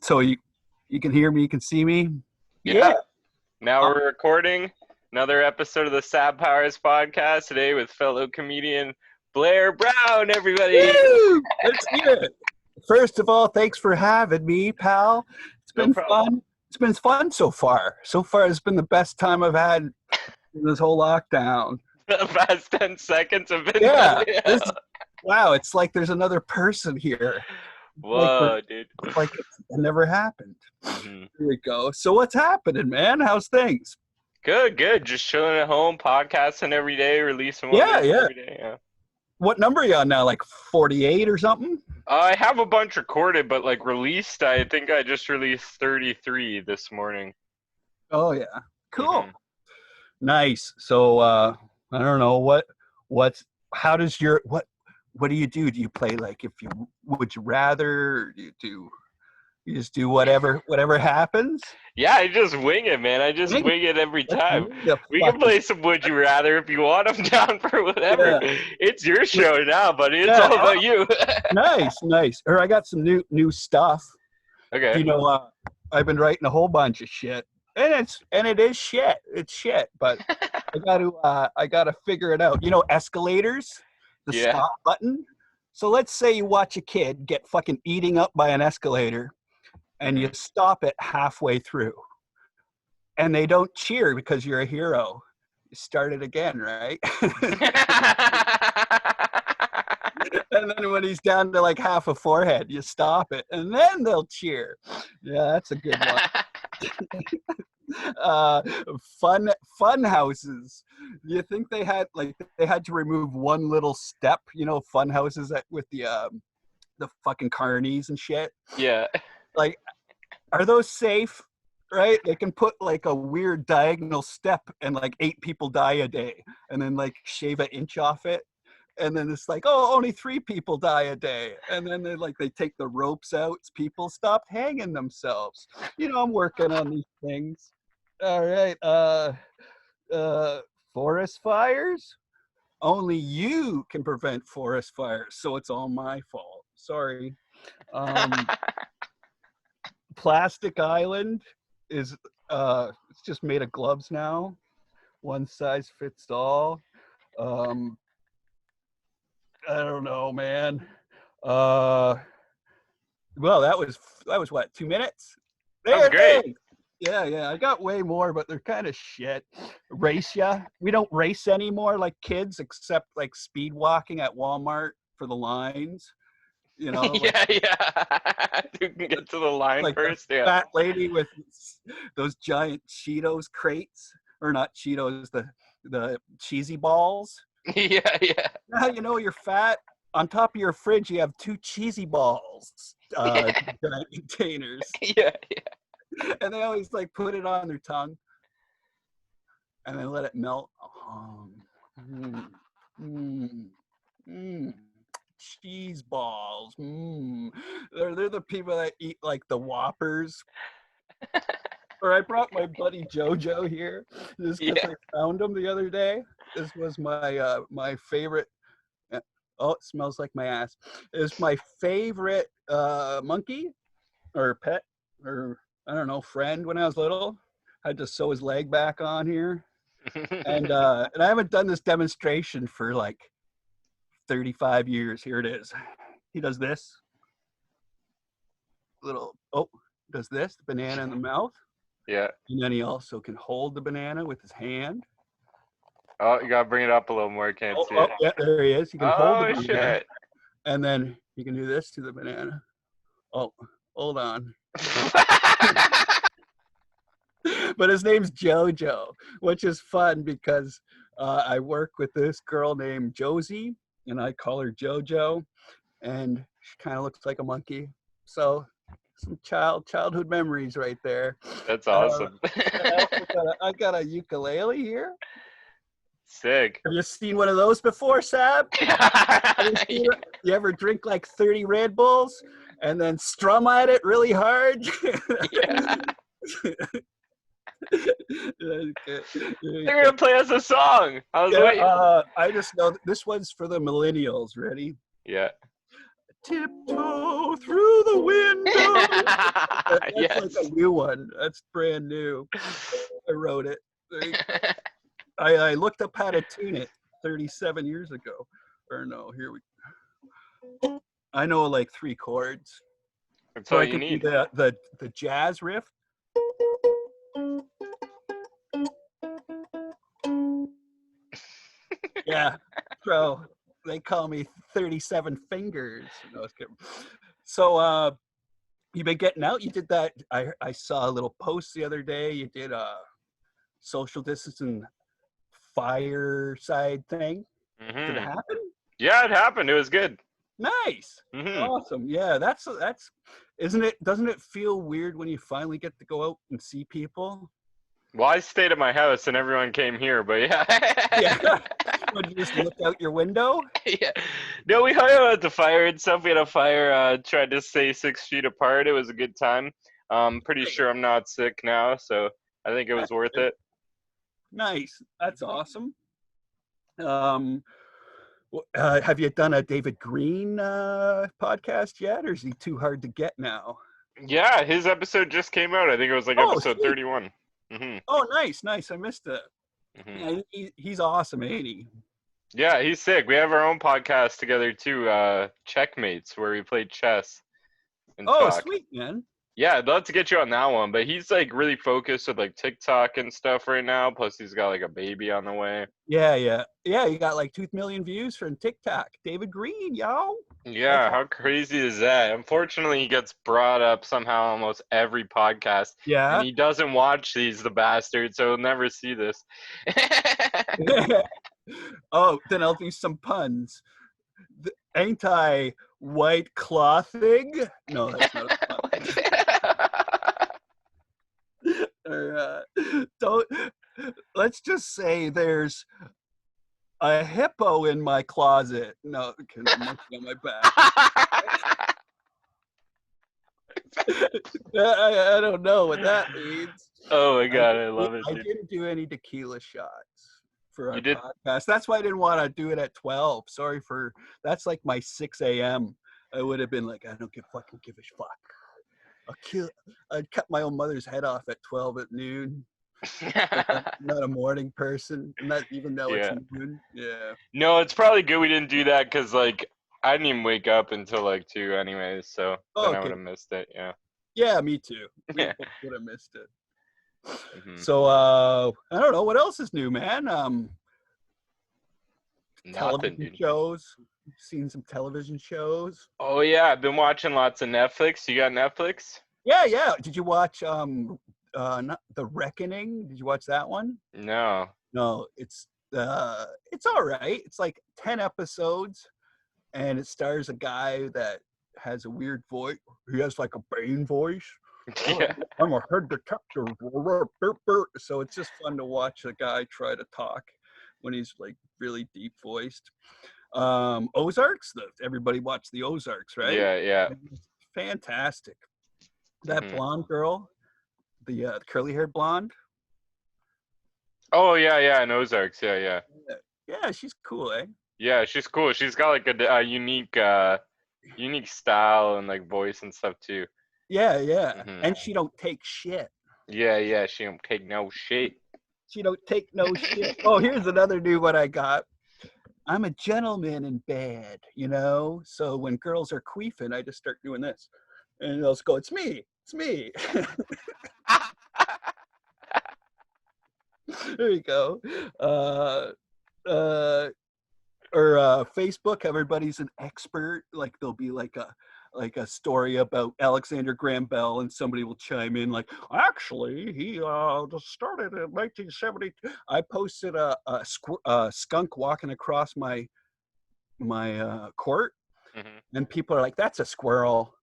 So you can hear me, you can see me? Yeah. Now we're recording another episode of the Sad Powers podcast today with fellow comedian Blair Brown, everybody. Woo! Let's hear it. First of all, thanks for having me, pal. It's been fun. It's been fun so far. So far, it's been the best time I've had in this whole lockdown. The past 10 seconds have been wow, it's like there's another person here. Whoa, dude. Like it never happened. Mm-hmm. Here we go. So what's happening, man? How's things? Good. Just chilling at home, podcasting every day, releasing one every day. Yeah. What number are you on now? Like 48 or something? I have a bunch recorded, but like released, I think I just released 33 this morning. Oh yeah, cool, nice. So I don't know how does your what do you do? Do you play like would you rather? Do you just do whatever happens? Yeah, I just wing it, man. I just wing it every time. We can play some Would You Rather if you want. I'm down for whatever. Yeah. It's your show now, buddy. It's all about you. Nice. Or I got some new stuff. Okay. You know, I've been writing a whole bunch of shit, and it is shit. It's shit, but I gotta figure it out. You know, escalators, the stop button. So let's say you watch a kid get fucking eating up by an escalator, and you stop it halfway through, and they don't cheer because you're a hero. You start it again, right? And then when he's down to like half a forehead, you stop it, and then they'll cheer. Yeah, that's a good one. Fun houses. You think they had to remove one little step? You know, fun houses with the fucking carnies and shit. Yeah. Like, are those safe? Right? They can put like a weird diagonal step and like 8 people die a day, and then like shave an inch off it. And then it's like, oh, only 3 people die a day. And then they take the ropes out. People stopped hanging themselves. You know, I'm working on these things. All right. Forest fires? Only you can prevent forest fires, so it's all my fault. Sorry. Plastic Island is it's just made of gloves now. One size fits all. I don't know, man. Well, that was what, 2 minutes? That was great. Yeah. I got way more, but they're kind of shit. Race ya? We don't race anymore like kids, except like speed walking at Walmart for the lines. You know, like, you can get to the line like first. The fat lady with those giant Cheetos crates, or not Cheetos, the cheesy balls. Yeah. Now you know you're fat. On top of your fridge, you have 2 cheesy balls containers. Yeah. And they always like put it on their tongue, and then let it melt. Cheese balls. They're the people that eat like the Whoppers. Or I brought my buddy Jojo here just because I found him the other day. This was my my favorite. Oh, it smells like my ass. It's my favorite monkey or pet or I don't know, friend when I was little. I had to sew his leg back on here. And I haven't done this demonstration for like 35 years. Here it is. He does this. Does this, banana in the mouth. Yeah. And then he also can hold the banana with his hand. Oh, you gotta bring it up a little more. I can't see it. Yeah, there he is. You can hold the banana. Shit. And then you can do this to the banana. Oh, hold on. But his name's Jojo, which is fun because I work with this girl named Josie, and I call her Jojo, and she kind of looks like a monkey. So some childhood memories right there. That's awesome. I got a ukulele here. Sick. Have you seen one of those before, Sab? You ever drink like 30 Red Bulls and then strum at it really hard? Yeah. They're gonna play us a song. I was waiting. I just know this one's for the millennials. Ready? Yeah. tiptoe through the window. That's Yes. like a new one. That's brand new. I wrote it. I looked up how to tune it 37 years ago. Or no, here we go. I know like 3 chords. That's So all I you could need. do the jazz riff. Yeah. So they call me 37 fingers. No, I was kidding. So you've been getting out. You did that. I saw a little post the other day. You did a social distancing fireside thing. Did it happen? Yeah, it happened. It was good. Nice. Awesome. Yeah, that's isn't it, doesn't it feel weird when you finally get to go out and see people? Well, I stayed at my house and everyone came here, but yeah. Yeah. Would you just look out your window? Yeah. No, we hung out at the fire and stuff. We had a fire, tried to stay 6 feet apart. It was a good time. I'm pretty sure I'm not sick now, so I think it was worth it. Nice. That's awesome. Have you done a David Greene podcast yet, or is he too hard to get now? Yeah, his episode just came out. I think it was like episode 31. Oh, nice. I missed it. Yeah, he's awesome, ain't he? Yeah, he's sick. We have our own podcast together too, Checkmates, where we play chess and talk. Sweet, man. Yeah, I'd love to get you on that one, but he's like really focused with like TikTok and stuff right now. Plus, he's got like a baby on the way. Yeah. You got like 2 million views from TikTok. David Greene, yo. Yeah, how crazy is that? Unfortunately, he gets brought up somehow almost every podcast. Yeah. And he doesn't watch these, the bastard, so he'll never see this. Oh, then I'll do some puns. The anti-white clothing? No, that's not a pun. Don't. Let's just say there's a hippo in my closet. No, I'm looking at my back. I don't know what that means. Oh my god, I love it. I Dude. didn't do any tequila shots for our podcast. That's why I didn't want to do it at 12. Sorry for that's like my 6 a.m. I would have been like, I don't give a fuck. I'd cut my own mother's head off at 12 at noon. I'm not a morning person, not even though it's noon. Yeah. No, it's probably good we didn't do that because like I didn't even wake up until like 2 anyways, so then I would have missed it. Yeah. Yeah, me too. We would have missed it. So I don't know what else is new, man. Television shows. Seen some television shows. Oh yeah, I've been watching lots of Netflix. You got Netflix? Yeah. Did you watch not The Reckoning? Did you watch that one? No, it's all right. It's like 10 episodes, and it stars a guy that has a weird voice. He has like a Bane voice. Yeah. I'm a head detective. So it's just fun to watch a guy try to talk when he's like really deep voiced. Ozarks, everybody watched the Ozarks, right? Yeah. Fantastic. That blonde girl, the curly haired blonde. Oh yeah, in Ozarks, yeah. Yeah, she's cool, eh? Yeah, she's cool. She's got like a unique style and like voice and stuff too. Yeah. And she don't take shit. Yeah, she don't take no shit. She don't take no shit. Oh, here's another new one I got. I'm a gentleman in bed, so when girls are queefing, I just start doing this. And they'll just go, it's me. There you go. Or Facebook, everybody's an expert. Like there'll be like a story about Alexander Graham Bell, and somebody will chime in like, actually, he just started in 1970. I posted a skunk walking across my court, and people are like, that's a squirrel.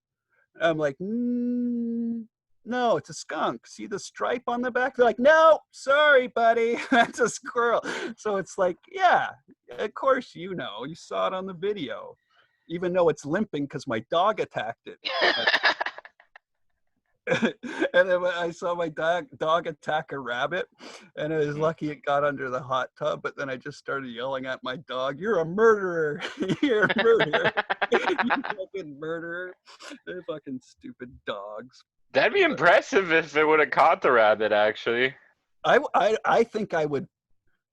I'm like, no, it's a skunk. See the stripe on the back? They're like, no, sorry, buddy, that's a squirrel. So it's like, yeah, of course you saw it on the video, even though it's limping because my dog attacked it. And then I saw my dog attack a rabbit, and I was lucky it got under the hot tub. But then I just started yelling at my dog, "You're a murderer! You're a murderer! You fucking murderer!" They're fucking stupid dogs. That'd be impressive if it would have caught the rabbit. Actually, I think I would.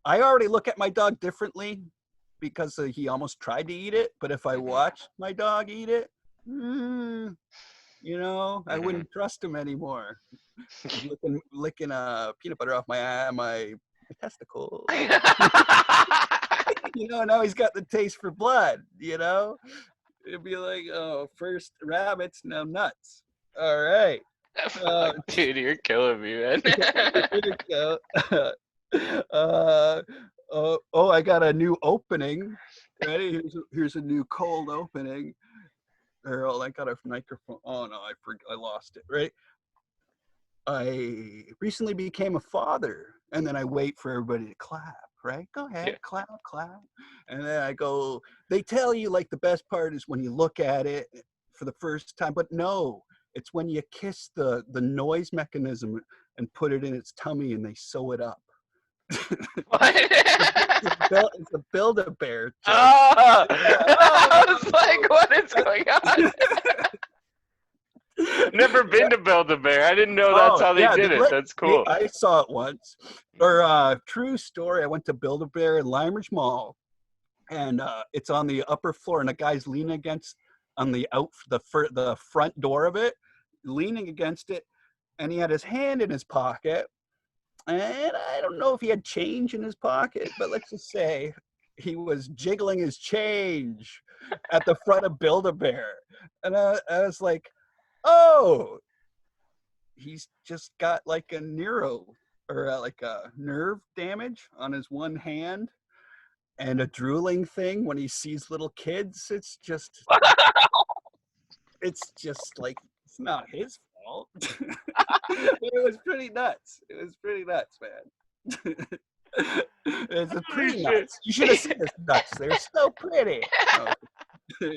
I already look at my dog differently because he almost tried to eat it. But if I watch my dog eat it, you know, I wouldn't trust him anymore. Licking peanut butter off my testicles. You know, now he's got the taste for blood, you know? It'd be like, oh, first rabbits, now nuts. All right. Dude, you're killing me, man. Here you go. I got a new opening. Ready? Here's a new cold opening. I got a microphone. Oh no, I lost it. Right. I recently became a father, and then I wait for everybody to clap. Right? Go ahead, clap. And then I go. They tell you like the best part is when you look at it for the first time, but no, it's when you kiss the noise mechanism and put it in its tummy, and they sew it up. What? It's a Build-A-Bear joke. Oh, I was like, what is going on? Never been to Build-A-Bear. I didn't know that's how they did it. That's cool. I saw it once. Or true story, I went to Build-A-Bear in Limeridge Mall, and it's on the upper floor, and a guy's leaning against on the front door of it, leaning against it, and he had his hand in his pocket. And I don't know if he had change in his pocket, but let's just say he was jiggling his change at the front of Build-A-Bear. And I was like, oh, he's just got like a like a nerve damage on his one hand and a drooling thing when he sees little kids. It's just like, it's not his fault. It was pretty nuts. Man. It's pretty nuts. You should have seen his nuts. They're so pretty. Oh. There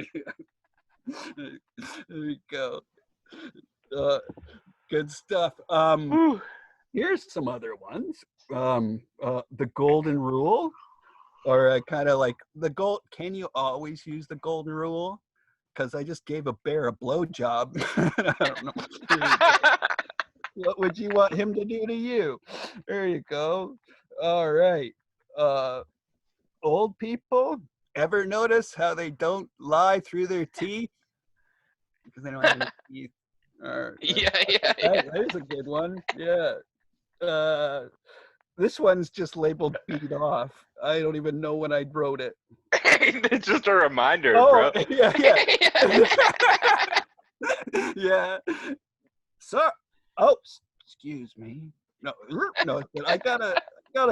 you go. Good stuff. Here's some other ones. The golden rule, or kind of like can you always use the golden rule? Because I just gave a bear a blowjob. I don't know. What would you want him to do to you? There you go. All right. Old people, ever notice how they don't lie through their teeth? Because they don't have any teeth. Yeah. There's a good one. Yeah. This one's just labeled beat off. I don't even know when I wrote it. It's just a reminder, bro. Yeah. Yeah. So, excuse me. No, I gotta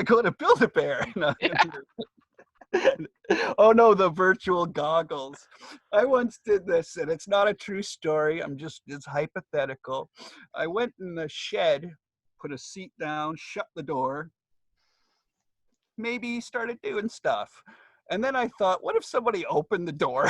go to Build-A-Bear. No. Oh no, the virtual goggles. I once did this, and it's not a true story. It's hypothetical. I went in the shed, put a seat down, shut the door. Maybe started doing stuff. And then I thought, what if somebody opened the door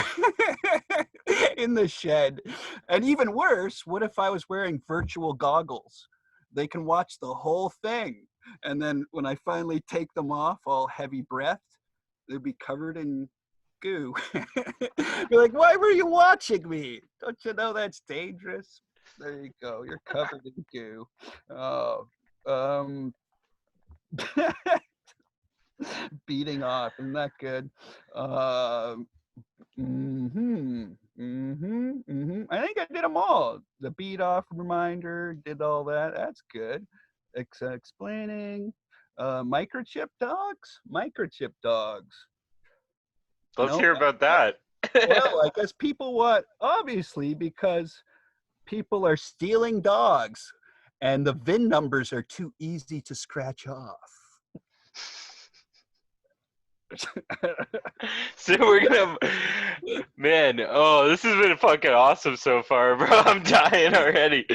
in the shed? And even worse, what if I was wearing virtual goggles? They can watch the whole thing. And then when I finally take them off, all heavy breathed, they'd be covered in goo. Be like, why were you watching me? Don't you know that's dangerous? There you go. You're covered in goo. Oh, beating off, isn't that good? I think I did them all. The beat off reminder, did all that. That's good. Explaining. Microchip dogs. Let's hear about that. Well, I guess people obviously, because people are stealing dogs, and the VIN numbers are too easy to scratch off. So we're gonna, man. Oh, this has been fucking awesome so far, bro. I'm dying already.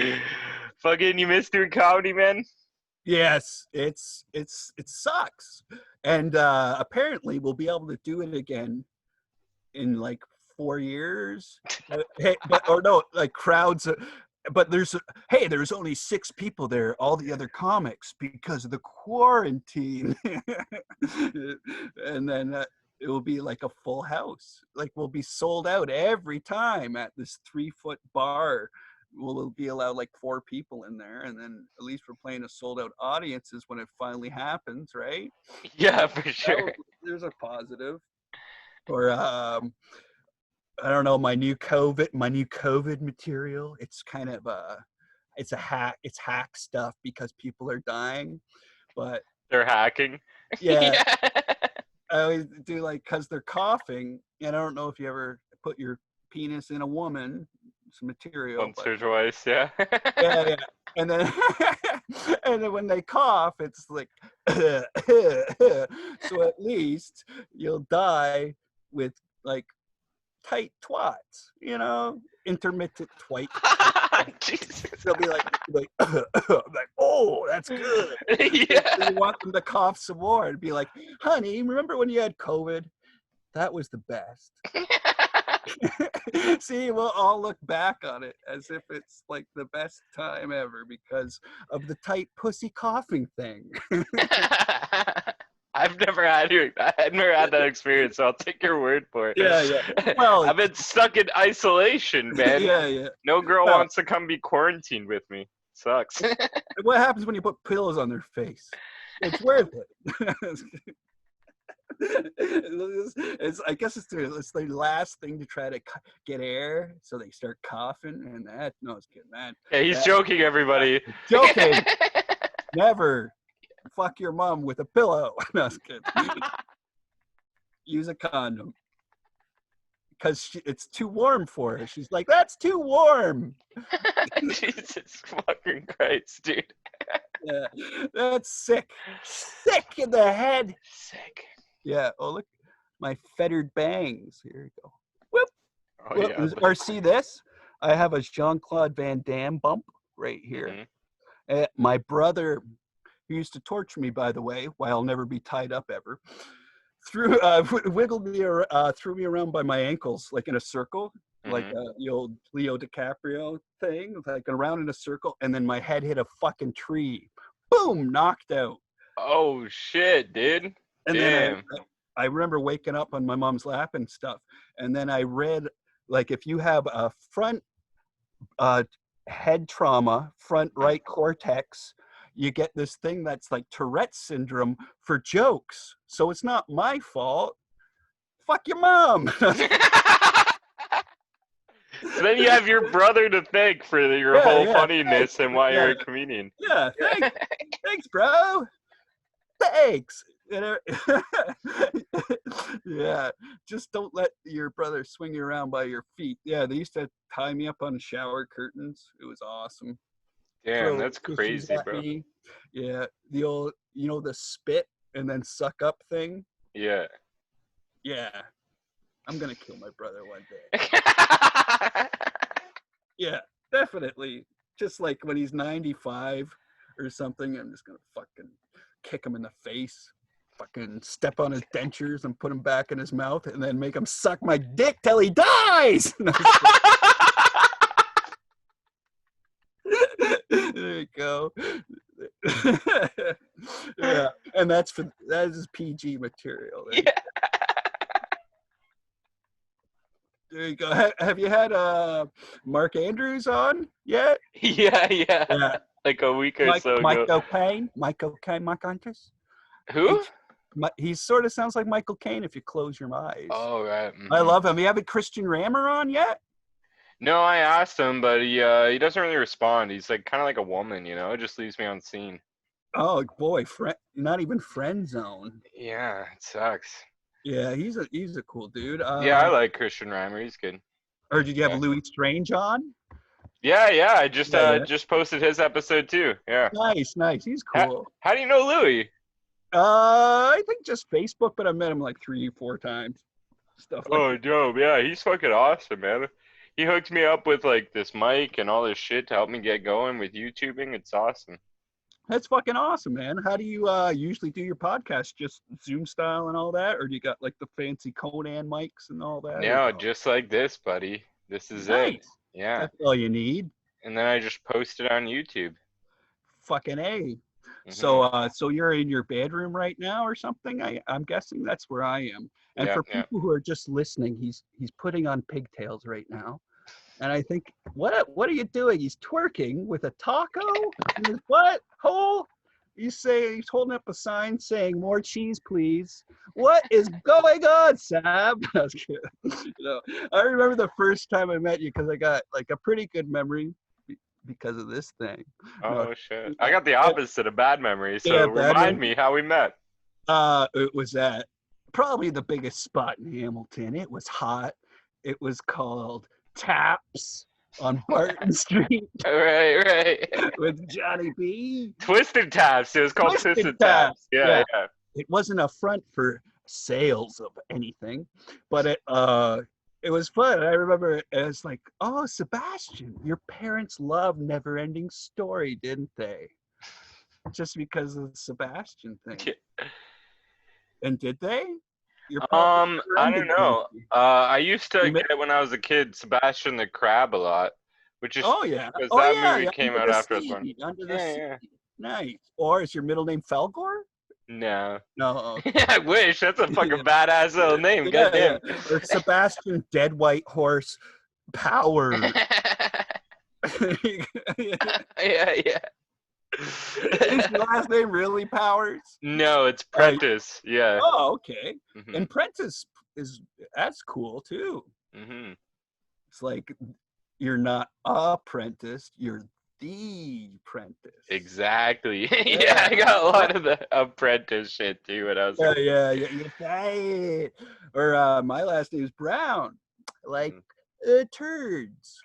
Fucking, you missed doing comedy, man. Yes, it sucks, and apparently we'll be able to do it again in like 4 years. Like crowds but there's only 6 people there, all the other comics, because of the quarantine. And then it will be like a full house, like we'll be sold out every time at this 3-foot bar. We'll be allowed like 4 people in there, and then at least we're playing a sold out audiences when it finally happens, right? Yeah, for sure. There's a positive. Or I don't know, my new COVID material. It's kind of it's hack stuff because people are dying, but they're hacking. Yeah. I always do, like, because they're coughing, and I don't know if you ever put your penis in a woman, some material. Once or twice, yeah. Yeah. And then and then when they cough, it's like so at least you'll die with like tight twats, intermittent twat. Jesus. They'll be like, oh, that's good. Yeah. You want them to cough some more and be like, honey, remember when you had COVID? That was the best. See, we'll all look back on it as if it's like the best time ever because of the tight pussy coughing thing. I've never had that experience, so I'll take your word for it. Yeah. Well, I've been stuck in isolation, man. Yeah. No girl wants to come be quarantined with me. Sucks. What happens when you put pillows on their face? It's worth it. I guess it's the last thing to try to get air, so they start coughing, and no, it's kidding. Yeah, he's joking, everybody. Joking. Never fuck your mom with a pillow. No, it's kidding. Use a condom because it's too warm for her. She's like, that's too warm. Jesus fucking Christ, dude. Yeah, that's sick. Sick in the head. Sick. Yeah. Oh, look, my fettered bangs. Here you go. Whoop. Oh, yeah. Or see this? I have a Jean-Claude Van Damme bump right here. Mm-hmm. My brother, who used to torture me, by the way, why I'll never be tied up ever, wiggled me, threw me around by my ankles, like in a circle, mm-hmm. like the old Leo DiCaprio thing, like around in a circle, and then my head hit a fucking tree. Boom, knocked out. Oh, shit, dude. And damn. Then I remember waking up on my mom's lap and stuff. And then I read, like, if you have a front head trauma, front right cortex, you get this thing that's like Tourette's syndrome for jokes. So it's not my fault. Fuck your mom. So then you have your brother to thank for your whole funniness and why you're a comedian. Yeah, thanks, bro. Thanks. Yeah, just don't let your brother swing you around by your feet. Yeah, they used to tie me up on shower curtains. It was awesome. Damn, that's crazy, bro. Yeah, the old, the spit and then suck up thing. Yeah. I'm gonna kill my brother one day. Yeah, definitely. Just like when he's 95 or something, I'm just gonna fucking kick him in the face. Fucking step on his dentures and put him back in his mouth and then make him suck my dick till he dies. There you go. Yeah, and that is PG material. There you go. Have you had Mark Andrews on yet? Yeah. Like a week or so ago. Mike Andrews. Who? He sort of sounds like Michael Caine if you close your eyes. Oh, right. Mm-hmm. I love him. You haven't Christian Rammer on yet? No, I asked him, but he doesn't really respond. He's like kind of like a woman, It just leaves me on scene. Oh boy, not even friend zone. Yeah, it sucks. Yeah, he's a cool dude. Yeah, I like Christian Rammer. He's good. Or did you have Louis Strange on? Yeah. I just posted his episode too. Yeah. Nice. He's cool. How do you know Louis? I think just Facebook, but I met him like 3-4 times. Stuff like dope. Yeah, he's fucking awesome, man. He hooked me up with like this mic and all this shit to help me get going with YouTubing. It's awesome. That's fucking awesome, man. How do you usually do your podcast? Just Zoom style and all that? Or do you got like the fancy Conan mics and all that? No, just like this, buddy. This is it. Yeah. That's all you need. And then I just post it on YouTube. Fucking A. Mm-hmm. So you're in your bedroom right now or something? I'm guessing that's where I am. And Yeah, for yeah. people who are just listening, he's putting on pigtails right now. And I think, what are you doing? He's twerking with a taco in his butt hole. He's holding up a sign saying, "More cheese, please." What is going on, Sam? I was kidding. I remember the first time I met you because I got like a pretty good memory because of this thing. No, Oh shit! I got the opposite of bad memories. yeah, So bad remind memory. me how we met. It was at probably the biggest spot in Hamilton. It was hot. It was called Taps on Barton Street Right. with Johnny B. Twisted Taps. It was called Twisted Twisted Taps. Taps. Yeah, Yeah. yeah. It wasn't a front for sales of anything, but it was fun. I remember it was like, oh, Sebastian, your parents loved Never Ending Story, didn't they? Just because of the Sebastian thing. And did they? You're probably I don't know. I used to You get when I was a kid Sebastian the Crab a lot, which is Oh yeah. because Oh that yeah. movie Yeah. came Under out the after I was born. sea. Under the Yeah, sea. yeah. Nice. Or is your middle name Felgor? No. No. I wish. That's a fucking badass little name. Yeah, yeah. Goddamn. Or Sebastian Dead White Horse Power. Yeah. Is your last name really Powers? No, it's Prentice. Yeah. Oh, okay. Mhm. And Prentice that's cool too. Mhm. It's like you're not apprentice, you're the apprentice. Exactly. Yeah, I got a lot of the Apprentice shit too when I was a kid. Yeah. You're right. Or my last name is Brown, like turds.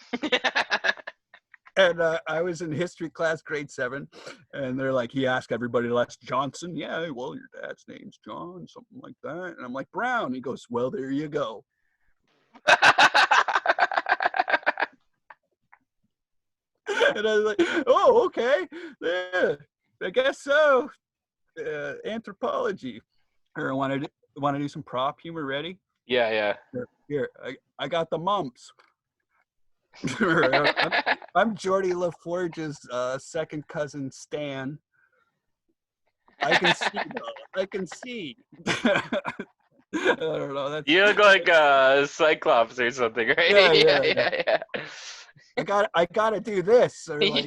And I was in history class, grade 7, and they're like, he asked everybody, "That's Johnson." Yeah, well, your dad's name's John, something like that. And I'm like, Brown. He goes, "Well, there you go." And I was like, "Oh, okay, yeah, I guess so." Anthropology. Or I want to do some prop humor. Ready? Yeah. Here, I got the mumps. I'm Geordie LaForge's second cousin Stan. I can see though. I can see. I don't know. You look like a Cyclops or something, right? Yeah. I gotta do this. Or like,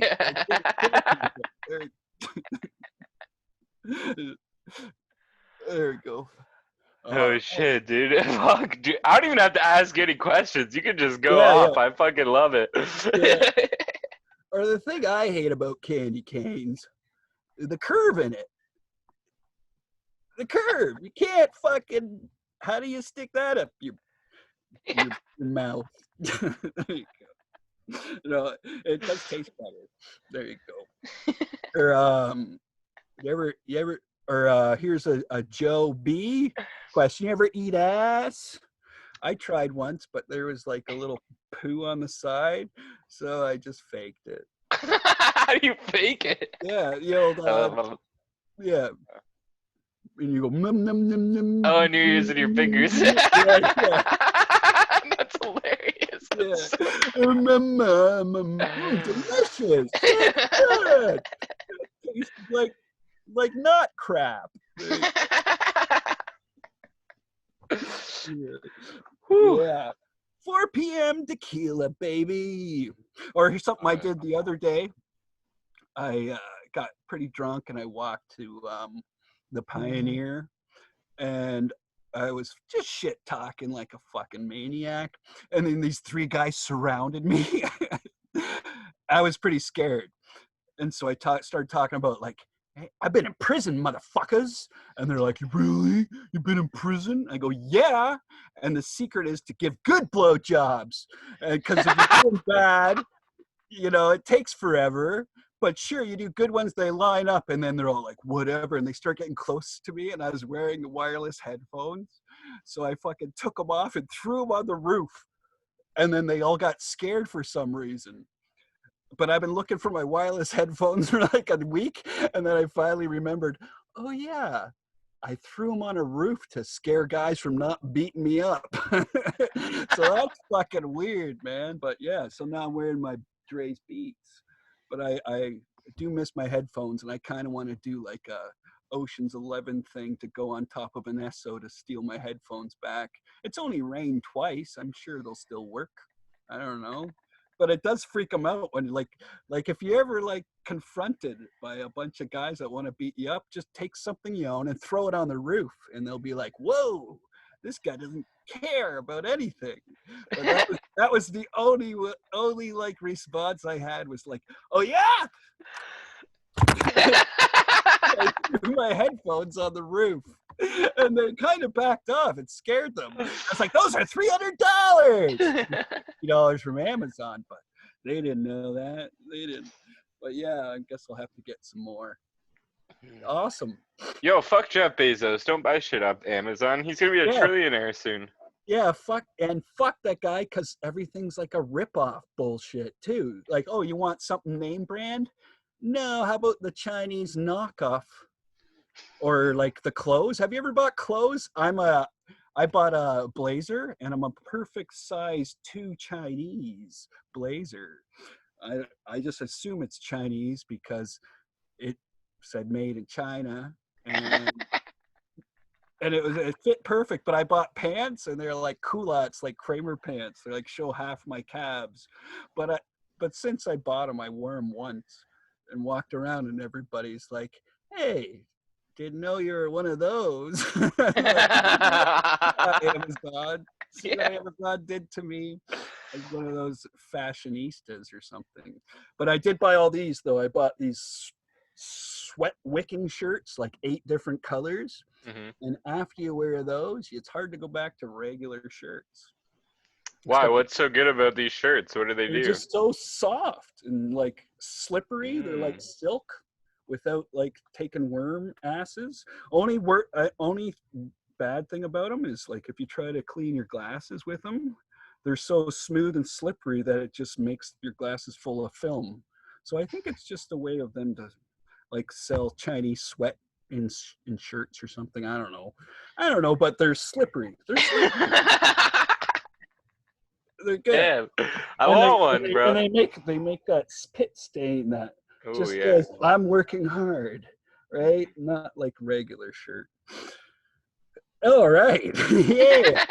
there we go. Oh shit, dude. Fuck, dude. I don't even have to ask any questions. You can just go Yeah. off. I fucking love it. Yeah. Or the thing I hate about candy canes, the curve in it. The curve. You can't fucking. How do you stick that up your mouth? There you go. No, it does taste better. There you go. Or you ever or here's a Joe B question. You ever eat ass? I tried once, but there was like a little poo on the side, so I just faked it. How do you fake it? Yeah, yeah. And you go num num num num. Oh, and you're using your fingers. Yeah. That's hilarious. Yeah. So... Delicious. So good. It tastes like not crap. Yeah. 4 p.m. tequila, baby. Or here's something I did the other day. I got pretty drunk and I walked to the Pioneer, and I was just shit talking like a fucking maniac. And then these 3 guys surrounded me. I was pretty scared. And so I started talking about like, "Hey, I've been in prison, motherfuckers." And they're like, "Really? You've been in prison?" I go, "Yeah. And the secret is to give good blowjobs. Because if you're doing bad, it takes forever. But sure, you do good ones, they line up." And then they're all like, "Whatever." And they start getting close to me. And I was wearing wireless headphones. So I fucking took them off and threw them on the roof. And then they all got scared for some reason. But I've been looking for my wireless headphones for like a week, and then I finally remembered, oh yeah, I threw them on a roof to scare guys from not beating me up. So that's fucking weird, man. But yeah, so now I'm wearing my Dre's Beats. But I do miss my headphones, and I kind of want to do like a Ocean's 11 thing to go on top of an Esso to steal my headphones back. It's only rained twice. I'm sure they'll still work. I don't know. But it does freak them out when like if you ever like confronted by a bunch of guys that want to beat you up, just take something you own and throw it on the roof, and they'll be like, "Whoa, this guy doesn't care about anything." But that was the only like response I had was like, "Oh yeah." I threw my headphones on the roof, and they kind of backed off. It scared them. I was like, "Those are $300, $50 from Amazon," but they didn't know that. They didn't. But yeah, I guess I'll have to get some more. Awesome. Yo, fuck Jeff Bezos. Don't buy shit off Amazon. He's gonna be a trillionaire soon. Yeah, fuck that guy, because everything's like a ripoff bullshit too. Like, oh, you want something name brand? No, how about the Chinese knockoff? Or like the clothes. Have you ever bought clothes? I bought a blazer, and I'm a perfect size 2 Chinese blazer. I just assume it's Chinese because it said made in China, and it fit perfect. But I bought pants, and they're like culottes, like Kramer pants. They're like show half my calves. But since I bought them, I wore them once and walked around, and everybody's like, "Hey, didn't know you were one of those." Amazon. See what Amazon did to me? As one of those fashionistas or something. But I did buy all these though. I bought these sweat wicking shirts, like 8 different colors. Mm-hmm. And after you wear those, it's hard to go back to regular shirts. Why? What's so good about these shirts? What do they do? They're just so soft and like slippery. They're like silk without like taking worm asses. Only bad thing about them is like if you try to clean your glasses with them, they're so smooth and slippery that it just makes your glasses full of film. So I think it's just a way of them to like sell Chinese sweat in shirts or something. I don't know, but they're slippery. They're good. Yeah, I want one, bro. And they make that spit stain that says I'm working hard, right? Not like regular shirt. All right. Yeah.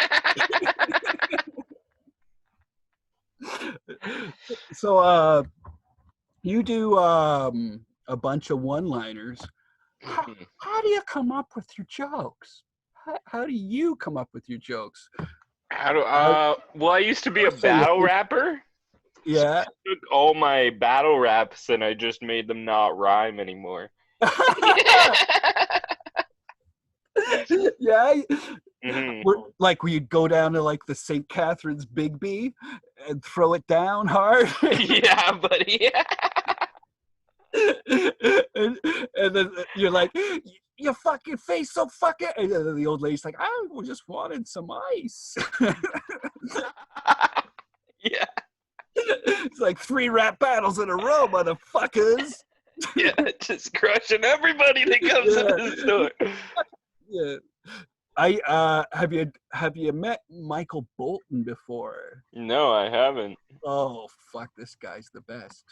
So you do a bunch of one-liners. How do you come up with your jokes? How do you come up with your jokes? Well, I used to be a battle rapper. Yeah. So I took all my battle raps and I just made them not rhyme anymore. Yeah. Mm-hmm. Like we'd go down to like the St. Catherine's Big B and throw it down hard. Yeah, buddy. and then you're like, your fucking face so fucking. And then the old lady's like, I just wanted some ice. Yeah. It's like 3 rap battles in a row, motherfuckers. Yeah, just crushing everybody that comes into the store. Yeah. Have you met Michael Bolton before? No, I haven't. Oh, fuck, this guy's the best.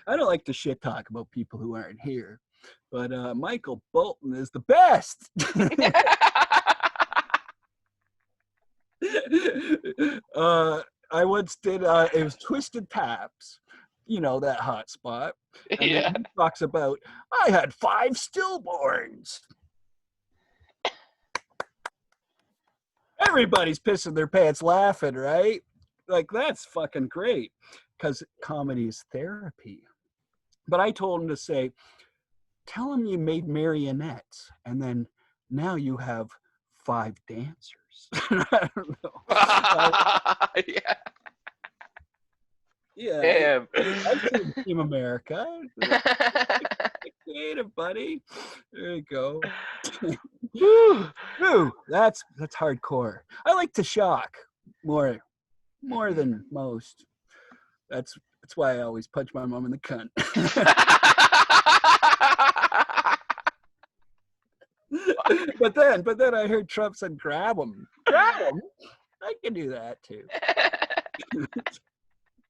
I don't like to shit talk about people who aren't here, but Michael Bolton is the best. I once did it was Twisted Taps, you know, that hot spot. And then he talks about I had 5 stillborns. Everybody's pissing their pants laughing, right? Like, that's fucking great because comedy is therapy. But I told him to say, tell him you made marionettes and then now you have 5 dancers. I don't know. Yeah. Yeah. Damn. I've seen Team America. Creative, buddy. There you go. Woo, that's hardcore. I like to shock more than most. That's why I always punch my mom in the cunt. But then I heard Trump said grab him. I can do that too.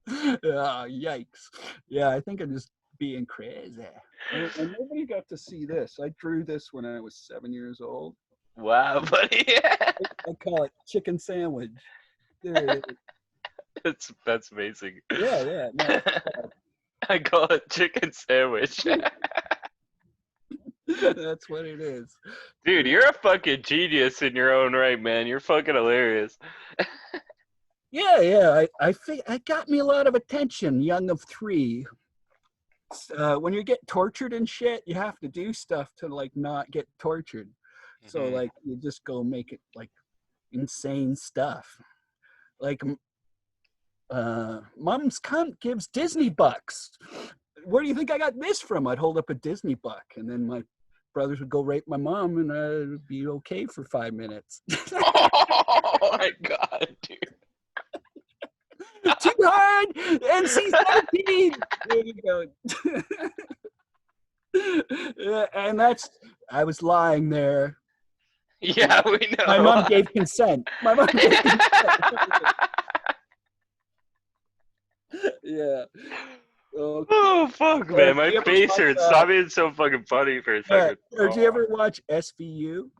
Yikes. Yeah, I think I'm just being crazy. And nobody got to see this. I drew this when I was 7 years old. Wow, buddy. I call it chicken sandwich. There it is. That's amazing. Yeah. No, I call it chicken sandwich. that's what it is. Dude, you're a fucking genius in your own right, man. You're fucking hilarious. Yeah. I think I got me a lot of attention, young of 3. When you get tortured and shit, you have to do stuff to like not get tortured. So like you just go make it like insane stuff. Like mom's cunt gives Disney bucks. Where do you think I got this from? I'd hold up a Disney buck, and then my brothers would go rape my mom, and I'd be okay for 5 minutes. Oh my god, dude. Too hard! NC-17! There you go. Yeah, and I was lying there. Yeah, we know. My mom gave consent. Yeah. Okay. Oh fuck, man, my face hurts. Stop being so fucking funny for a second. Or do you ever watch SVU?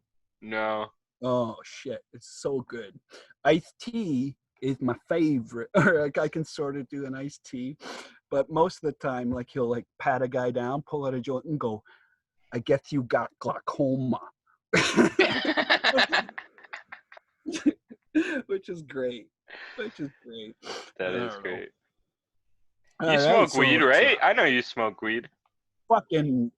No. Oh shit, it's so good. Iced tea is my favorite. Or like I can sort of do an iced tea, but most of the time, like he'll like pat a guy down, pull out a joint, and go, "I guess you got glaucoma," which is great. That is great. All You smoke weed, right? I know you smoke weed. Fucking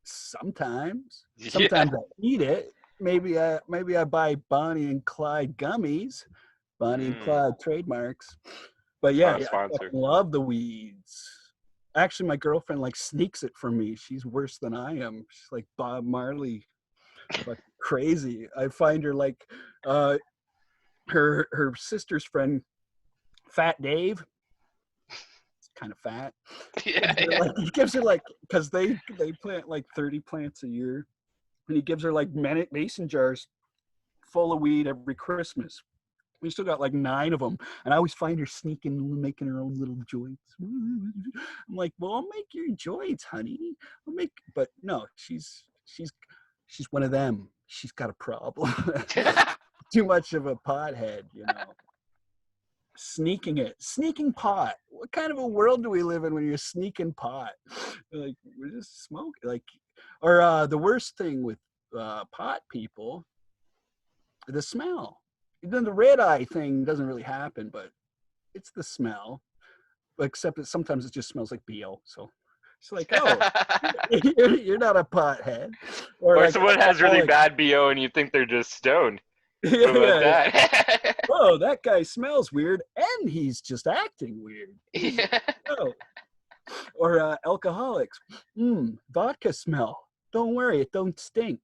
sometimes. Sometimes I eat it. Maybe I buy Bonnie and Clyde gummies. Bonnie and Clyde trademarks. But yeah, I love the weeds. Actually, my girlfriend like sneaks it from me. She's worse than I am. She's like Bob Marley, but crazy. I find her like her sister's friend, Fat Dave. Kind of fat. Yeah. He gives her like, because they plant like 30 plants a year, and he gives her like mason jars full of weed every Christmas. We still got like 9 of them, and I always find her sneaking, making her own little joints. I'm like, well, I'll make your joints, honey. But no, she's one of them. She's got a problem. Too much of a pothead, you know. Sneaking pot. What kind of a world do we live in when you're sneaking pot? Like, we're just smoking. Like, or the worst thing with pot people, the smell. Then the red eye thing doesn't really happen, but it's the smell. Except that sometimes it just smells like BO. So it's like, oh, you're not a pothead. Or like, someone has really bad BO and you think they're just stoned. What about that? Oh, that guy smells weird, and he's just acting weird. Yeah. Oh. Or alcoholics. Vodka smell. Don't worry, it don't stink.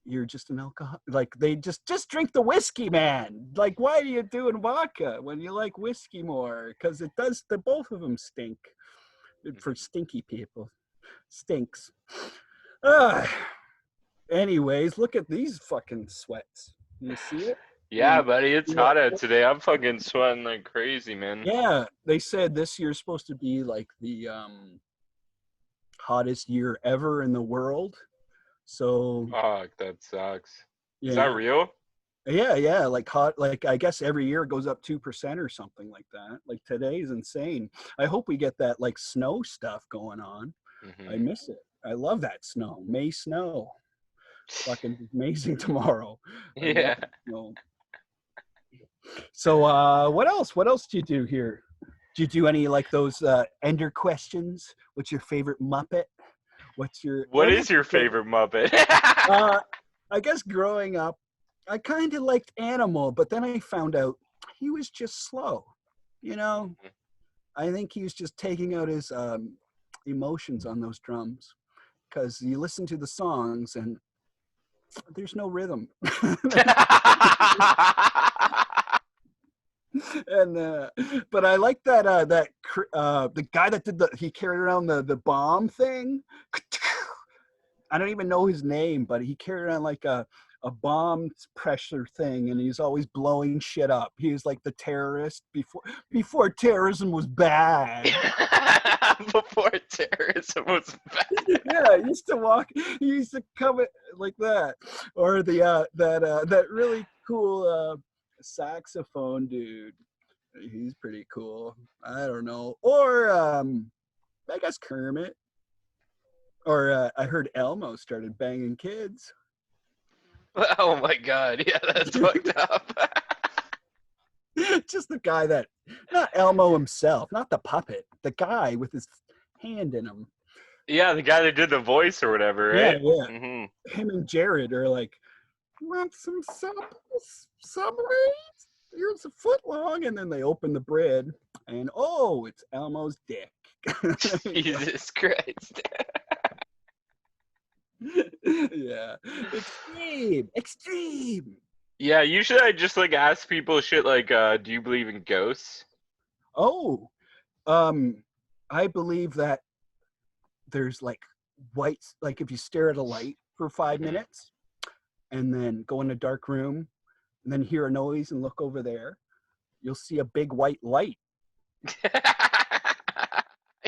You're just an alcoholic. Like, they just drink the whiskey, man. Like, why are you doing vodka when you like whiskey more? Because it does. The both of them stink. For stinky people, stinks. Anyways, look at these fucking sweats. You see it? Yeah, buddy, it's hot out today. I'm fucking sweating like crazy, man. Yeah, they said this year's supposed to be like the hottest year ever in the world. So. Fuck, that sucks. Yeah. Is that real? Yeah, like hot. Like I guess every year it goes up 2% or something like that. Like today is insane. I hope we get that like snow stuff going on. I miss it. I love that snow. May snow. Fucking amazing tomorrow. Yeah. So what else do you do here? Do you do any like those ender questions? What's your favorite Muppet? What is your favorite Muppet? I guess growing up I kind of liked Animal, but then I found out he was just slow. You know, I think he was just taking out his emotions on those drums, because you listen to the songs and there's no rhythm. And but I like that the guy that he carried around the bomb thing. I don't even know his name, but he carried around like a a bomb pressure thing, and he's always blowing shit up. He was like the terrorist before terrorism was bad. Before terrorism was bad. Yeah, he used to come like that. Or that really cool saxophone dude. He's pretty cool. I don't know. Or I guess Kermit. Or I heard Elmo started banging kids. Oh my god, yeah, that's fucked up. Just the guy not Elmo himself, not the puppet, the guy with his hand in him. Yeah, the guy that did the voice or whatever, right? Yeah. Mm-hmm. Him and Jared are like, want some submarines? Here's a foot long, and then they open the bread, and it's Elmo's dick. Jesus Christ. Yeah, extreme. Yeah, usually I just like ask people shit like, do you believe in ghosts? Oh, I believe that there's like whites, like if you stare at a light for 5 minutes and then go in a dark room and then hear a noise and look over there, you'll see a big white light.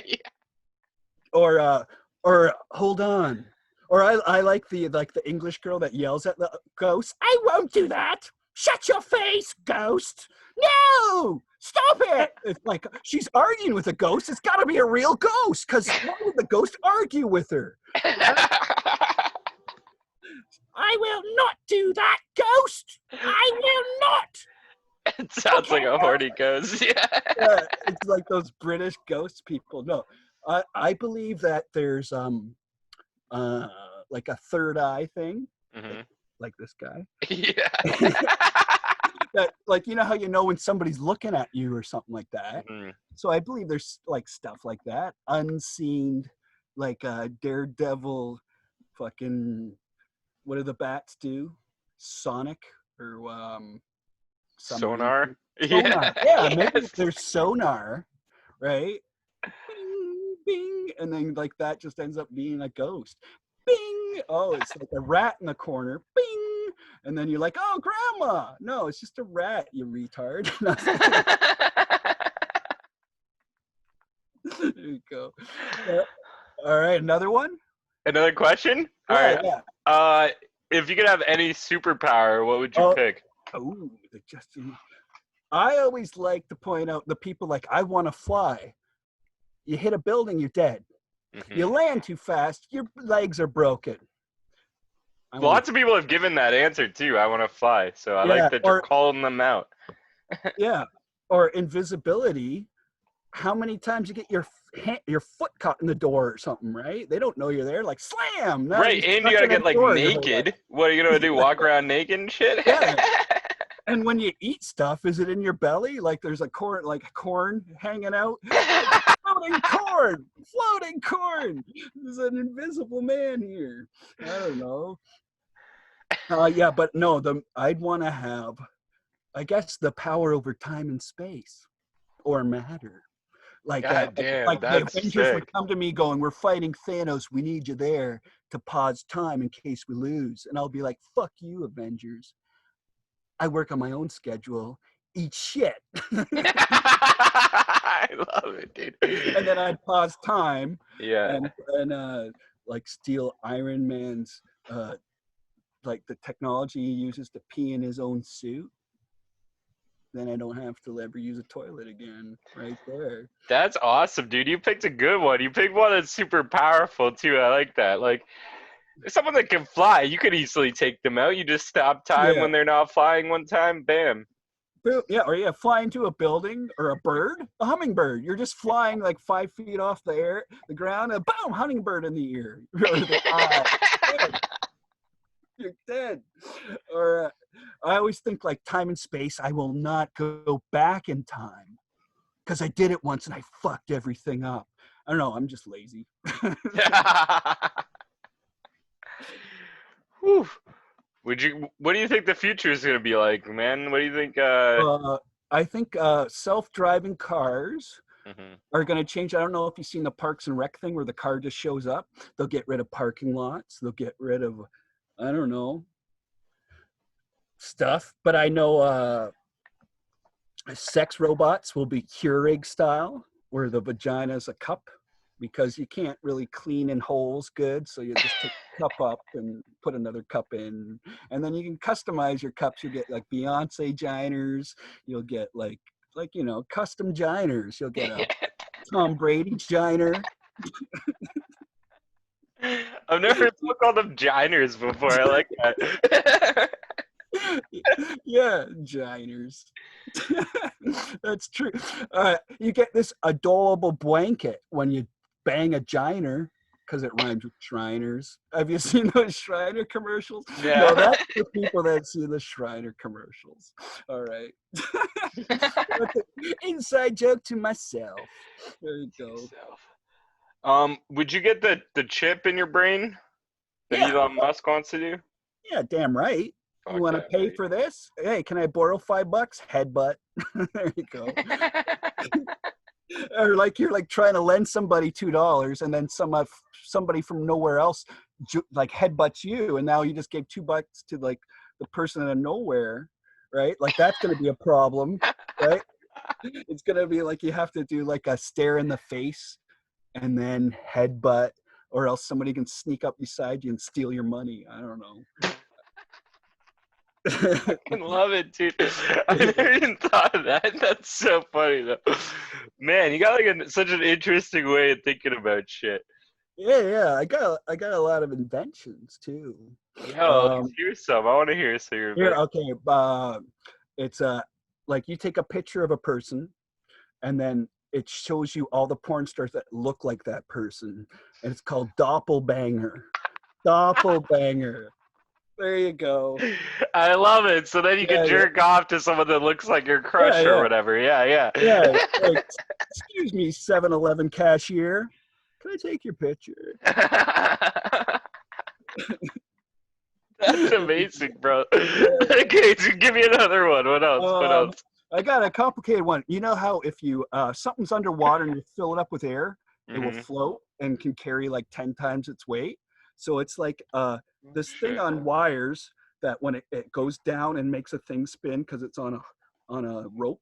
Yeah. Or hold on. Or I like the English girl that yells at the ghost. I won't do that. Shut your face, ghost. No, stop it. It's like she's arguing with a ghost. It's got to be a real ghost, because why would the ghost argue with her? I will not do that, ghost. I will not. It sounds like a horny ghost. Yeah. It's like those British ghost people. No, I believe that there's like a third eye thing, like this guy. Yeah. That, like, you know how you know when somebody's looking at you or something like that. So I believe there's like stuff like that, unseen, like Daredevil, fucking. What do the bats do? Sonic or Sonar. Sonar. Yeah, maybe there's sonar, right? Bing, bing, and then like that just ends up being a ghost. Bing. Oh, it's like a rat in the corner. Bing. And then you're like, oh, grandma. No, it's just a rat, you retard. There you go. All right, another one. Another question. All right. Yeah. If you could have any superpower, what would you pick? Oh, I always like to point out the people like, I want to fly. You hit a building, you're dead. You land too fast, your legs are broken. Lots of people have given that answer too. I want to fly. So I like that you're calling them out. Yeah. Or invisibility. How many times you get your foot caught in the door or something, right? They don't know you're there. Like, slam. Right, and you got to get like naked. What are you going to do? Walk around naked and shit? Yeah. And when you eat stuff, is it in your belly? Like there's a corn hanging out? Floating corn. There's an invisible man here. I don't know. Yeah, but no, I'd want to have, I guess, the power over time and space or matter. Like, God damn, like the Avengers sick. would come to me going, we're fighting Thanos. We need you there to pause time in case we lose. And I'll be like, fuck you, Avengers. I work on my own schedule. Eat shit. I love it, dude. And then I'd pause time. Yeah. And like steal Iron Man's like the technology he uses to pee in his own suit. Then I don't have to ever use a toilet again. Right there. That's awesome, dude. You picked a good one. You picked one that's super powerful too. I like that. Like, someone that can fly, you could easily take them out. You just stop time when they're not flying one time, bam. Yeah, or fly into a building or a bird, a hummingbird. You're just flying like 5 feet off the ground, and boom, hummingbird in the ear or the eye. You're dead. Or I always think like time and space. I will not go back in time because I did it once and I fucked everything up. I don't know. I'm just lazy. Whew. What do you think the future is gonna be like, man? What do you think? I think self-driving cars are going to change. I don't know if you've seen the Parks and Rec thing where the car just shows up. They'll get rid of parking lots. They'll get rid of, I don't know. stuff. But I know sex robots will be Keurig style, where the vagina is a cup, because you can't really clean in holes good. So you just take the cup up and put another cup in. And then you can customize your cups. You get like Beyonce giners. You'll get custom giners. You'll get a Tom Brady giner. I've never heard someone call them giners before. I like that. Yeah, giners. That's true. You get this adorable blanket when you bang a giner, because it rhymes with Shriners. Have you seen those Shriner commercials? Yeah. No, that's the people that see the Shriner commercials. All right. That's an inside joke to myself. There you go. Would you get the chip in your brain that Yeah, Elon Musk wants to do? yeah, damn right. You Fuck want to that, pay right? for this? Hey, can I borrow $5? Headbutt. There you go. Or like you're like trying to lend somebody $2, and then somebody from nowhere else like headbutts you, and now you just gave $2 to like the person out of nowhere, right? Like that's going to be a problem, right? It's going to be like you have to do like a stare in the face and then headbutt, or else somebody can sneak up beside you and steal your money. I don't know. I can love it, dude. I never even thought of that. That's so funny, though. Man, you got like such an interesting way of thinking about shit. Yeah. I got a lot of inventions too. Yo, let's hear some. I want to hear some. Here, okay. It's like you take a picture of a person, and then it shows you all the porn stars that look like that person, and it's called doppelbanger. Doppelbanger. There you go. I love it. So then you can Yeah, jerk off to someone that looks like your yeah, crush or yeah, whatever. Yeah, yeah. yeah. Like, excuse me, 7-Eleven cashier. Can I take your picture? That's amazing, bro. Okay, so give me another one. What else? What Um, else? I got a complicated one. You know how if you something's underwater and you fill it up with air, it will Mm-hmm. float and can carry like 10 times its weight. So it's like this thing Shit. on wires that when it goes down and makes a thing spin because it's on a rope,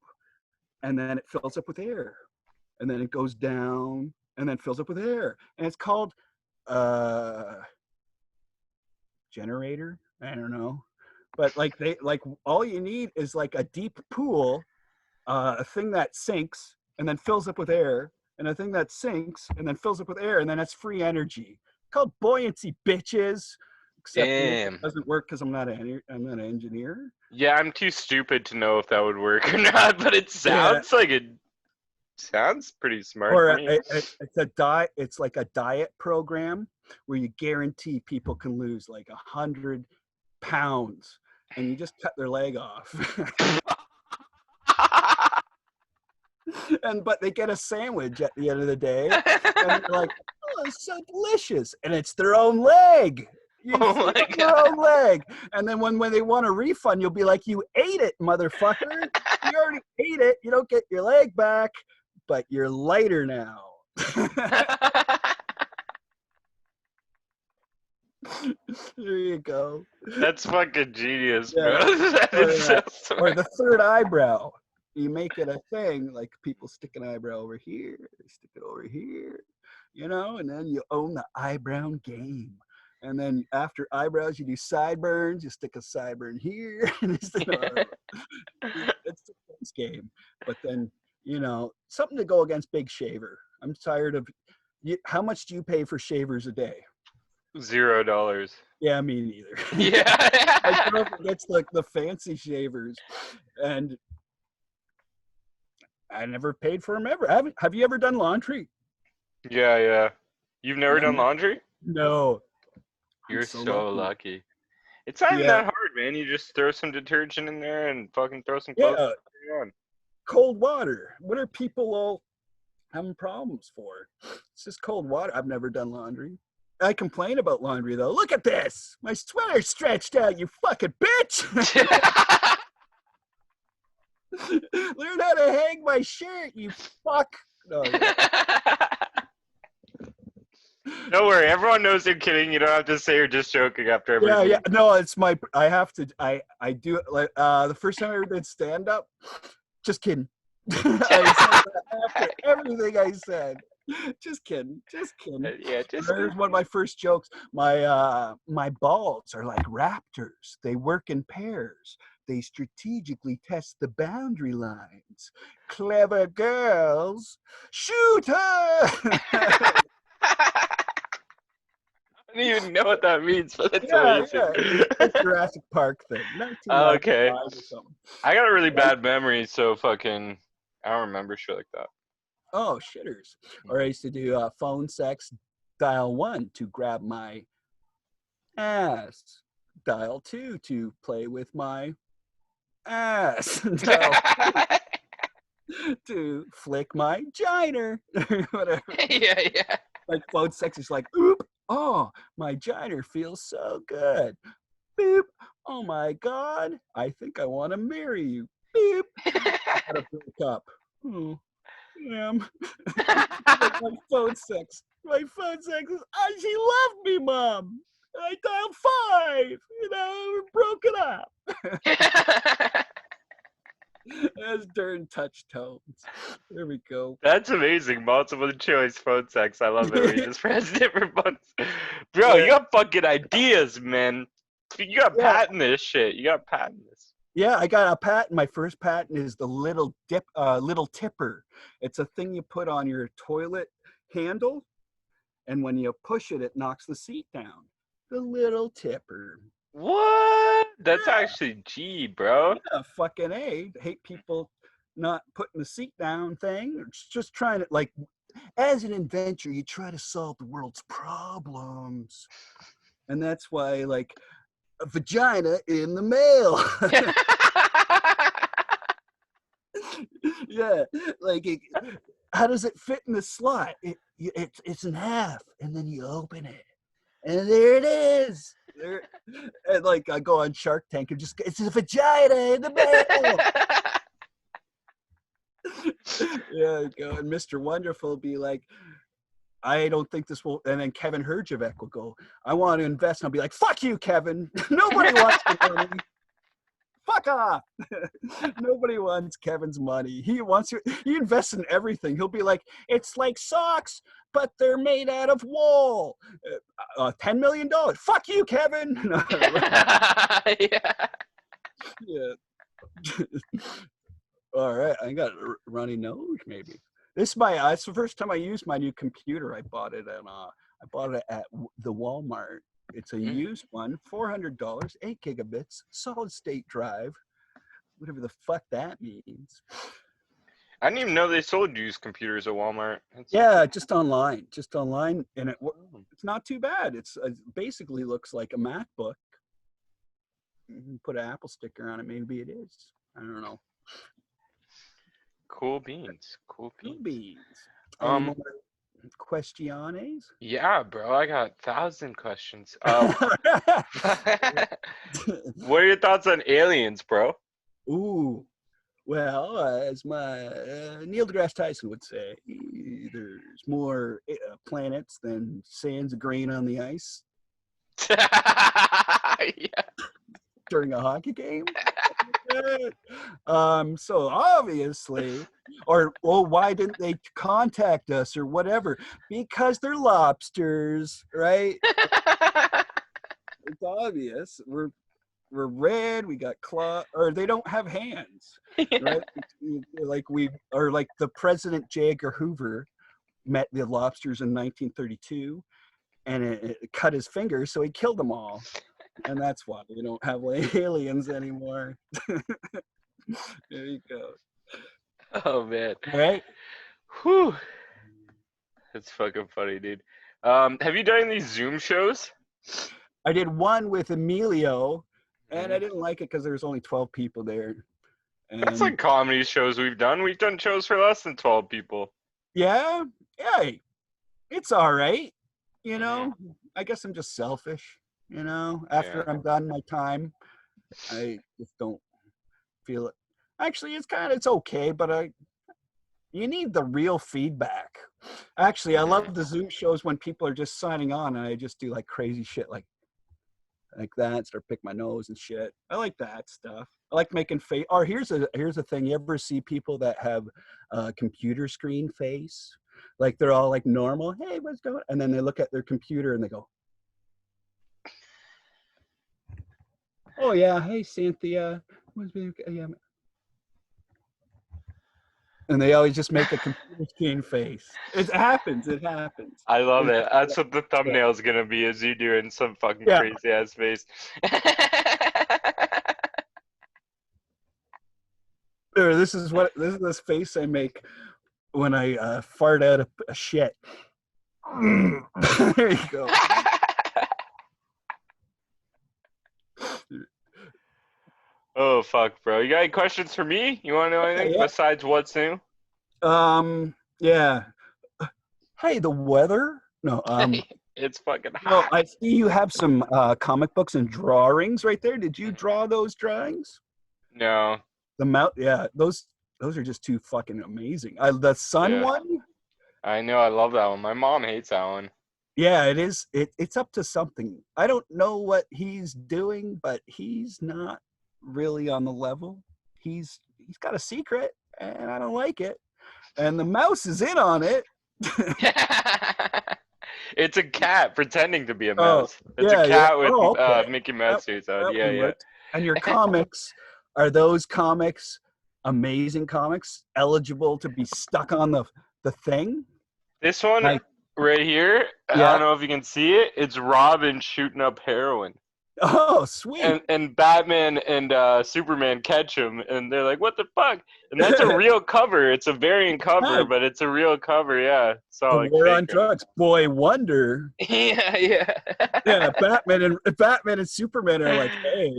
and then it fills up with air, and then it goes down and then fills up with air, and it's called uh generator. I don't know, but like they like all you need is like a deep pool, a thing that sinks and then fills up with air, and a thing that sinks and then fills up with air, and then that's free energy. Called buoyancy, bitches. Except maybe it Damn. doesn't work because I'm not an engineer. Yeah, I'm too stupid to know if that would work or not, but it Yeah, sounds like it sounds pretty smart to or me. it's a diet. It's like a diet program where you guarantee people can lose like 100 pounds, and you just cut their leg off. But they get a sandwich at the end of the day, and they're like, "Oh, it's so delicious," and it's their own leg. You Oh feed my them their own leg, and then when they want a refund, you'll be like, "You ate it, motherfucker! You already ate it. You don't get your leg back, but you're lighter now." god. There you go. That's fucking genius, Yeah. bro. That is so Or smart. the third eyebrow. You make it a thing, like people stick an eyebrow over here, they stick it over here, and then you own the eyebrow game. And then after eyebrows, you do sideburns, you stick a sideburn here, and it's the game. But then, something to go against Big Shaver. I'm tired of how much do you pay for shavers a day? $0. Yeah, me neither. I Yeah. don't know if it's like the fancy shavers, and I never paid for them ever. Have you ever done laundry? Yeah, yeah. You've never Yeah, done laundry? no. I'm You're so so lucky. lucky. It's not even Yeah, that hard, man. You just throw some detergent in there and fucking throw some clothes yeah. on. Cold water. What are people all having problems for? It's just cold water. I've never done laundry. I complain about laundry though. Look at this. My sweater's stretched out, you fucking bitch. Learn how to hang my shirt, you fuck. No, yeah. Don't worry, everyone knows you're kidding. You don't have to say you're just joking after every Yeah, yeah. meme. No, it's my. I have to. I do it like the first time I ever did stand up. Just kidding. I said that after everything I said. Just kidding. Just kidding. Yeah, just There's one of my first jokes. My balls are like raptors. They work in pairs. They strategically test the boundary lines. Clever girls, shoot her. I don't even know what that means, but it's Yeah, amazing. yeah. It's a Jurassic Park thing, Okay. 1995 or something. I got a really Right? bad memory, so fucking I don't remember shit like that. Oh, shitters. Or I used to do phone sex, dial 1 to grab my ass, dial 2 to play with my ass, dial 3 to flick my giner, whatever. Yeah, yeah. Like phone sex is like, oop, oh, my giner feels so good. Beep, oh my God, I think I want to marry you. Beep, gotta break up. Oh, damn. Like my phone sex. My phone sex is, she loved me, Mom. I dialed 5. We're broken up. As during touch tones. There we go. That's amazing. Multiple choice phone sex. I love it. We just press different buttons. Bro, Yeah, you got fucking ideas, man. You got yeah, patent this shit. You got patent this. yeah. I got a patent. My first patent is the little tipper. It's a thing you put on your toilet handle, and when you push it, it knocks the seat down. The little tipper. What? That's Yeah. actually G, bro. Yeah, fucking A. Hate people not putting the seat down thing. It's just trying to, like, as an inventor, you try to solve the world's problems. And that's why, like, a vagina in the mail. Yeah, like, how does it fit in the slot? It's in half, and then you open it, and there it is. There, and like I go on Shark Tank and just it's a vagina in the mail. Yeah, go and Mr. Wonderful will be like, I don't think this will. And then Kevin Herjavec will go, I want to invest. And I'll be like, fuck you, Kevin. Nobody wants your money. Fuck off. Nobody wants Kevin's money. He invests in everything. He'll be like, it's like socks, but they're made out of wool. $10 million. Fuck you, Kevin. Yeah. Yeah. All right, I got a runny nose. Maybe this is my. It's the first time I used my new computer. I bought it at the Walmart. It's a used one, $400, 8 gigabits, solid state drive, whatever the fuck that means. I didn't even know they sold used computers at Walmart. Yeah, just online, and it's not too bad. It basically looks like a MacBook. You can put an Apple sticker on it. Maybe it is. I don't know. Cool beans. Cool beans. Any more questiones? Yeah, bro. I got 1,000 questions. What are your thoughts on aliens, bro? Ooh. Well, as my Neil deGrasse Tyson would say, there's more planets than sands of grain on the ice Yeah. during a hockey game. So obviously, why didn't they contact us or whatever? Because they're lobsters, right? It's obvious. We're red. We got claw, or they don't have hands, right? Like the President J. Edgar Hoover met the lobsters in 1932, and it cut his fingers, so he killed them all, and that's why we don't have aliens anymore. There you go. Oh man. All right. Whew. That's fucking funny, dude. Have you done these Zoom shows? I did one with Emilio, and I didn't like it because there was only 12 people there. And That's like comedy shows we've done. We've done shows for less than 12 people. yeah, it's all right. You know, I guess I'm just selfish. You know, after I'm done my time, I just don't feel it. Actually, it's okay, but you need the real feedback. Actually, I love the Zoom shows when people are just signing on and I just do like crazy shit like that, start pick my nose and shit. I like that stuff. I like making face. Or here's a thing. You ever see people that have a computer screen face? Like they're all like normal. Hey, what's going on? And then they look at their computer and they go, oh yeah, hey Cynthia. Yeah. And they always just make a computer screen face. It happens. It happens. I love it. That's what the thumbnail's gonna be, is you doing some fucking Yeah. crazy ass face. This is this face I make when I fart out a shit. There you go. Oh fuck, bro! You got any questions for me? You want to know anything besides what's new? Yeah. Hey, the weather? No, it's fucking hot. No, I see you have some comic books and drawings right there. Did you draw those drawings? No. Yeah, those are just too fucking amazing. The sun one? I know, I love that one. My mom hates that one. Yeah, it is. It's up to something. I don't know what he's doing, but he's not really on the level. He's got a secret, and I don't like it. And the mouse is in on it. It's a cat pretending to be a mouse. It's a cat with Mickey Mouse suits on. Yeah. And your comics, are those comics amazing comics, eligible to be stuck on the thing? This one right here, I don't know if you can see it. It's Robin shooting up heroin. Oh, sweet. And Batman and Superman catch him, and they're like, what the fuck? And that's a real cover. It's a variant cover, but it's a real cover, yeah. So, the like, War on Drugs. Boy Wonder. Yeah. Yeah, Batman and Superman are like, hey,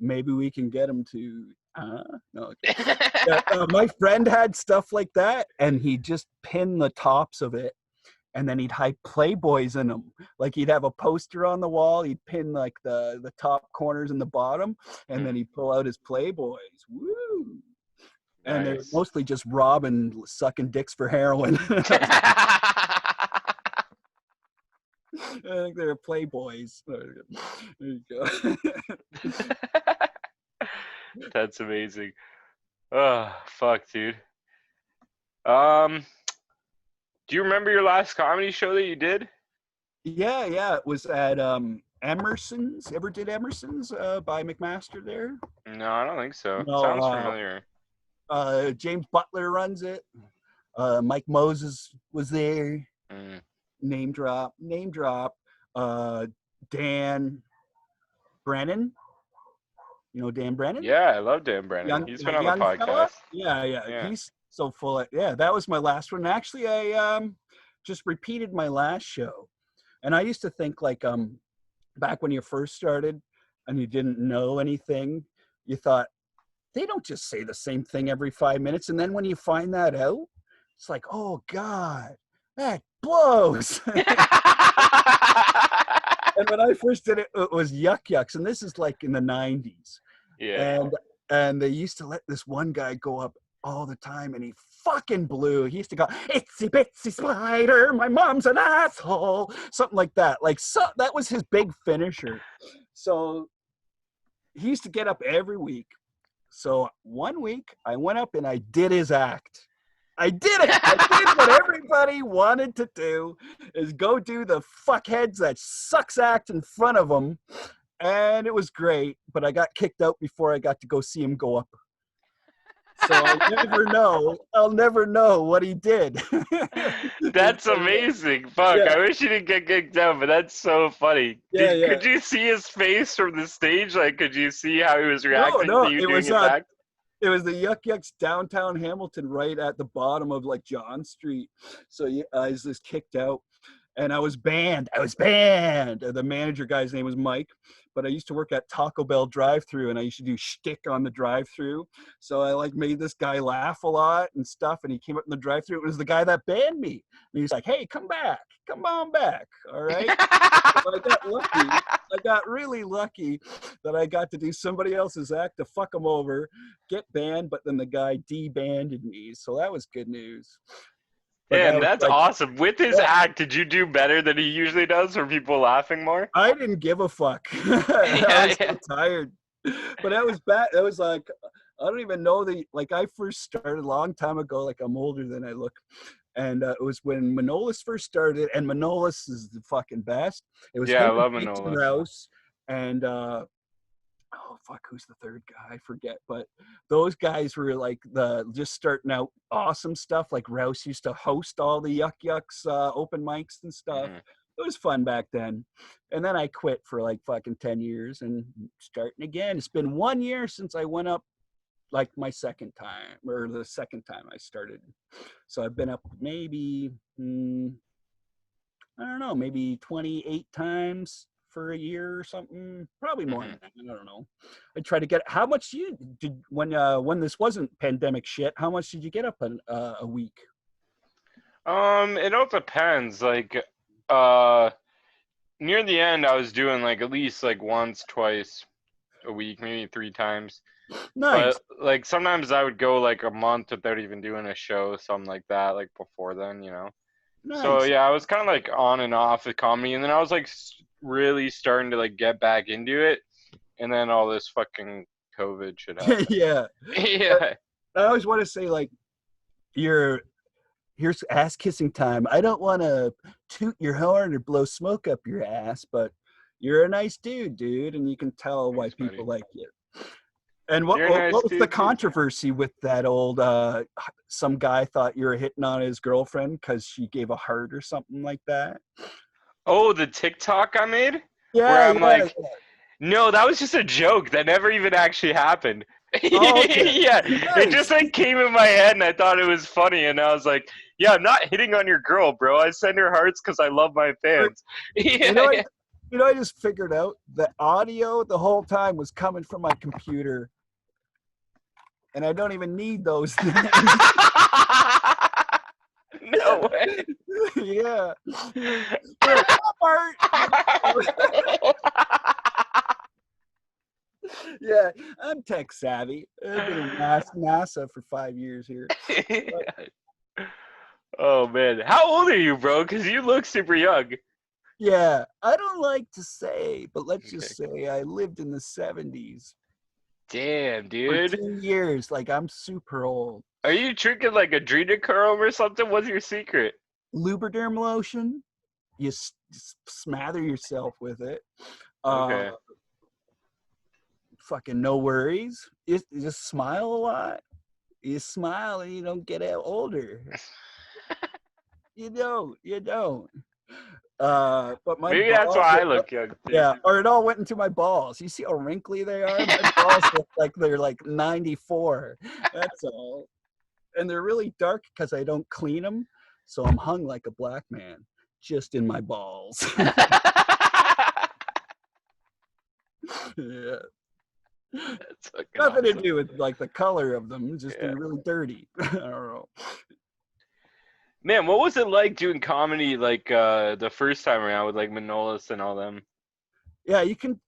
maybe we can get him to... No. My friend had stuff like that, and he'd just pin the tops of it. And then he'd hide Playboys in them. Like he'd have a poster on the wall. He'd pin like the top corners and the bottom, and then he'd pull out his Playboys. Woo! Nice. And they're mostly just Robin sucking dicks for heroin. I think they're Playboys. There you go. That's amazing. Oh, fuck, dude. Do you remember your last comedy show that you did? Yeah. It was at Emerson's. Ever did Emerson's by McMaster there? No, I don't think so. No, sounds familiar. James Butler runs it. Mike Moses was there. Name drop. Dan Brennan. You know Dan Brennan? Yeah, I love Dan Brennan. He's been on the podcast. Fella? Yeah. He's so full. That was my last one. Actually, I just repeated my last show. And I used to think like back when you first started and you didn't know anything, you thought, they don't just say the same thing every 5 minutes. And then when you find that out, it's like, oh God, that blows. And when I first did it, it was Yuck Yucks. And this is like in the 90s. Yeah. And they used to let this one guy go up all the time, and he fucking blew. He used to go, itsy bitsy spider, my mom's an asshole, something like that. That was his big finisher. So he used to get up every week. So one week I went up and I did his act. I did it. I did what everybody wanted to do, is go do the fuckheads that sucks act in front of them. And it was great, but I got kicked out before I got to go see him go up. So I'll never know what he did. That's amazing. Fuck, yeah. I wish he didn't get kicked out, but that's so funny. Could you see his face from the stage? Like, could you see how he was reacting to you doing his act? It was the Yuck Yucks downtown Hamilton, right at the bottom of like John Street. So I was just kicked out. And I was banned. The manager guy's name was Mike, but I used to work at Taco Bell drive-thru, and I used to do shtick on the drive-thru. So I like made this guy laugh a lot and stuff, and he came up in the drive-thru. It was the guy that banned me. And he was like, "Hey, come on back, all right?" So I got lucky. I got really lucky that I got to do somebody else's act to fuck him over, get banned, but then the guy de-banded me. So that was good news. But that Damn, was that's like, awesome. With his yeah, act, did you do better than he usually does? Were people laughing more? I didn't give a fuck. I Yeah, was yeah. so tired. But that was bad. That was like, I don't even know like I first started a long time ago. Like I'm older than I look. And it was when Manolis first started, and Manolis is the fucking best. It was Yeah, I him and love Jason Manolis. Rouse and oh fuck, who's the third guy? I forget. But those guys were like the just starting out awesome stuff. Like Rouse used to host all the Yuck Yucks open mics and stuff. Mhm. It was fun back then. And then I quit for like fucking 10 years and starting again. It's been 1 year since I went up like my second time, or the second time I started. So I've been up maybe I don't know, maybe 28 times for a year or something. Probably more than Mhm. that. I don't know. I try to get. How much you did when this wasn't pandemic shit? How much did you get up a week? It all depends. Like, uh, near the end, I was doing like at least like once, twice a week, maybe 3 times. Nice, But like sometimes I would go like a month without even doing a show, something like that. Like before then, you know. So nice. yeah, I was kind of like on and off with comedy, and then I was like really starting to like get back into it, and then all this fucking COVID shit happened. Yeah, Yeah. I always want to say like you're here's ass kissing time. I don't want to toot your horn or blow smoke up your ass, but you're a nice dude, and you can tell why Thanks, people buddy. like you. And You're a nice what was the dude too. controversy with that old some guy thought you were hitting on his girlfriend because she gave a heart or something like that? Oh, the TikTok I made where Yeah, I'm yeah, like, yeah. no, that was just a joke. That never even actually happened. Oh, okay. Yeah, it just Nice. like came in my head and I thought it was funny and I was like, yeah, I'm not hitting on your girl, bro. I send her hearts because I love my fans. You Yeah, know what? yeah. You know, I just figured out the audio the whole time was coming from my computer, and I don't even need those things. No way. Yeah. You're like, Art. Yeah, I'm tech savvy. I've been in NASA for 5 years here. But Oh man, how old are you, bro? Because you look super young. yeah, I don't like to say, but let's Okay. just say I lived in the 70s Damn, for dude. 2 years. Like I'm super old. Are you drinking like adrenochrome or something? What's your secret? Lubriderm lotion, you smother yourself with it. Uh, Okay. fucking no worries. You just smile a lot. You smile and you don't get older. You don't. You don't. But my Maybe that's balls, why I look young too. yeah, or it all went into my balls. You see how wrinkly they are? My balls look like they're like 94. That's all. And they're really dark because I don't clean them. So I'm hung like a black man just in my balls. Yeah. That's fucking Nothing to awesome. do with like the color of them, just Yeah. they're really dirty. I don't know. Man, what was it like doing comedy like the first time around with like Manolis and all them? Yeah, you can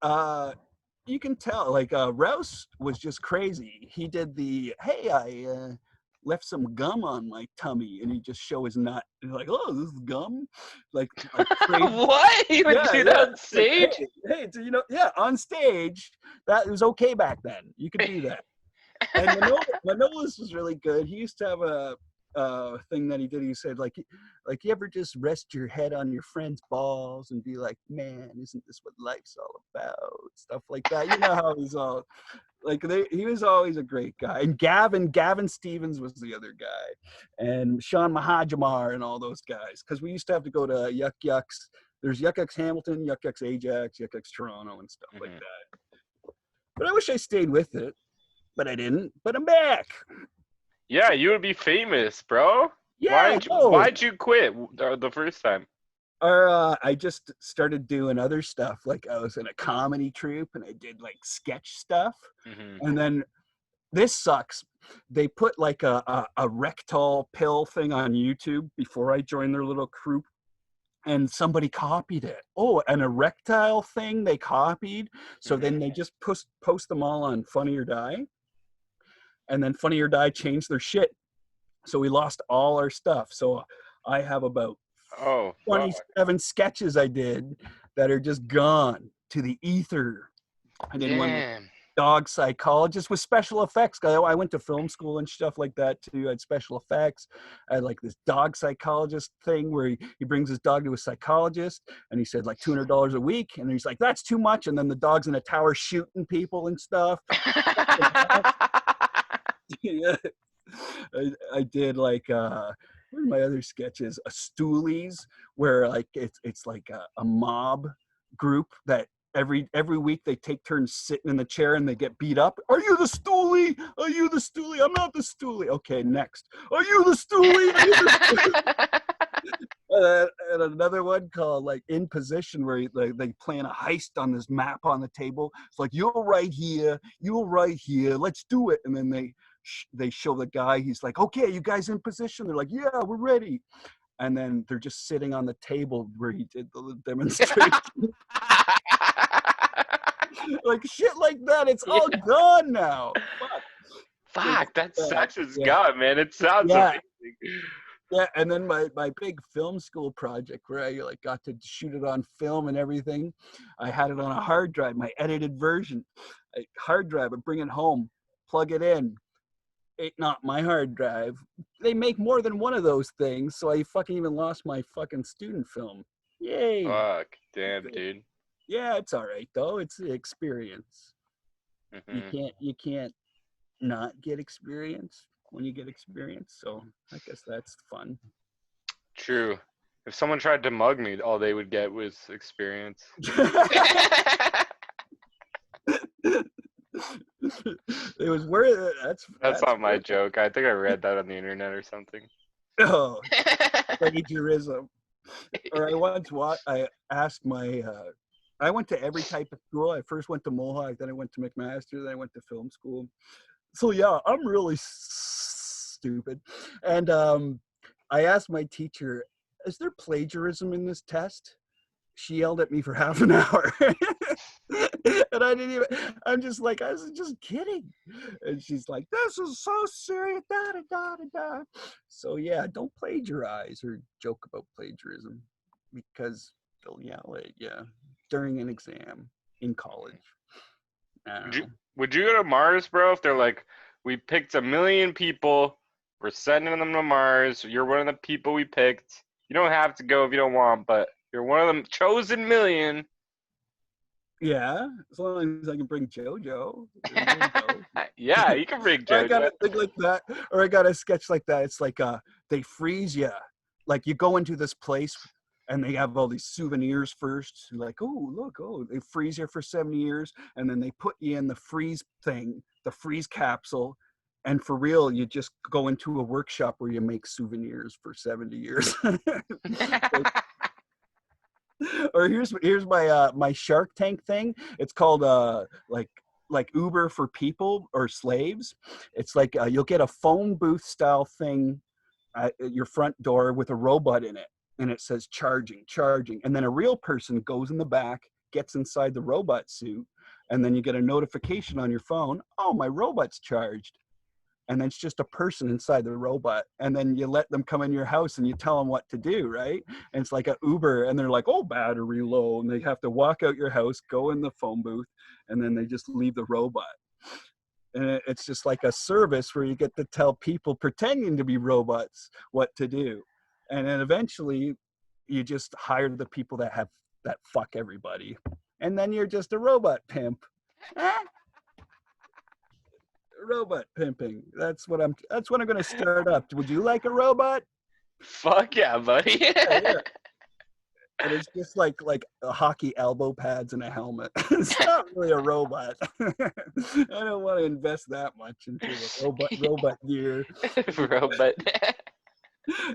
tell like Rouse was just crazy. He did the hey, I left some gum on my tummy, and he just show his nut and like, oh, this is gum, like crazy. What? You would Yeah, do that yeah. on Like, stage? hey, do you know? Yeah, on stage, that was okay back then. You could do that. And Manolis was really good. He used to have a thing that he did. He said like you ever just rest your head on your friend's balls and be like, man, isn't this what life's all about? Stuff like that. You know how he's all like he was always a great guy. And Gavin Stevens was the other guy, and Sean Mahajamar and all those guys. Because we used to have to go to Yuck Yucks. There's Yuck Yucks Hamilton, Yuck Yucks Ajax, Yuck Yucks Toronto, and stuff like Mhm. that. But I wish I stayed with it, but I didn't. But I'm back. Yeah, you would be famous, bro. Yeah, no. Why'd you quit the first time? Or I just started doing other stuff. Like I was in a comedy troupe and I did like sketch stuff. Hmm. And then this sucks. They put like a rectal pill thing on YouTube before I joined their little group, and somebody copied it. Oh, an erectile thing they copied. So Hmm. then they just post them all on Funny or Die. And then Funny or Die changed their shit. So we lost all our stuff. So I have about Oh, fuck. 27 sketches I did that are just gone to the ether. I did one with Damn. dog psychologist with special effects. I went to film school and stuff like that too. I had special effects. I had like this dog psychologist thing where he brings his dog to a psychologist and he said like $200 a week. And he's like, that's too much. And then the dog's in a tower shooting people and stuff. Yeah. I did like what are my other sketches? A Stoolies, where like it's like a mob group that every week they take turns sitting in the chair and they get beat up. Are you the stoolie? Are you the stoolie? I'm not the stoolie. Okay, next. Are you the stoolie? Are you the stoolie? And another one called like In Position, where they plan a heist on this map on the table. It's like, you're right here, let's do it. And then they show the guy. He's like, okay, you guys in position? They're like, yeah, we're ready. And then they're just sitting on the table where he did the demonstration. Like shit like that. It's all gone now. Fuck, that sucks as God, man. It sounds amazing. Yeah, and then my big film school project where I like got to shoot it on film and everything. I had it on a hard drive, my edited version. Hard drive, I bring it home, plug it in. It not my hard drive. They make more than one of those things, so I fucking even lost my fucking student film. Yay. Fuck, damn, dude. Yeah, it's all right though. It's the experience. Mm-hmm. You can't not get experience when you get experience. So I guess that's fun. True. If someone tried to mug me, all they would get was experience. It was where that's not my joke. I think I read that on the internet or something. Oh, plagiarism. Or I asked my I went to every type of school. I first went to Mohawk, then I went to McMaster, then I went to film school. So yeah, I'm really stupid. And I asked my teacher, is there plagiarism in this test? She yelled at me for half an hour. And I'm just like, I was just kidding. And she's like, this is so serious. Da, da, da, da, da. So yeah, don't plagiarize or joke about plagiarism because they'll yell at you during an exam in college. Would you go to Mars, bro, if they're like, we picked 1 million people, we're sending them to Mars, you're one of the people we picked. You don't have to go if you don't want, but you're one of them chosen million. Yeah, as long as I can bring JoJo. Yeah, you can bring JoJo. I got a thing like that, or I got a sketch like that. It's like they freeze you. Like you go into this place and they have all these souvenirs first. You're like, oh, look, they freeze you for 70 years. And then they put you in the freeze thing, the freeze capsule. And for real, you just go into a workshop where you make souvenirs for 70 years. Or here's my Shark Tank thing. It's called like Uber for people or slaves. It's like you'll get a phone booth style thing at your front door with a robot in it, and it says charging, and then a real person goes in the back, gets inside the robot suit, and then you get a notification on your phone. Oh, my robot's charged. And then it's just a person inside the robot, and then you let them come in your house and you tell them what to do, right? And it's like an Uber, and they're like, oh, battery low, and they have to walk out your house, go in the phone booth, and then they just leave the robot. And it's just like a service where you get to tell people pretending to be robots what to do. And then eventually you just hire the people that fuck everybody, and then you're just a robot pimp. Robot pimping. That's what I'm going to start up. Would you like a robot? Fuck yeah, buddy. Yeah. And it's just like a hockey elbow pads and a helmet. It's not really a robot. I don't want to invest that much into a robot gear. Robot.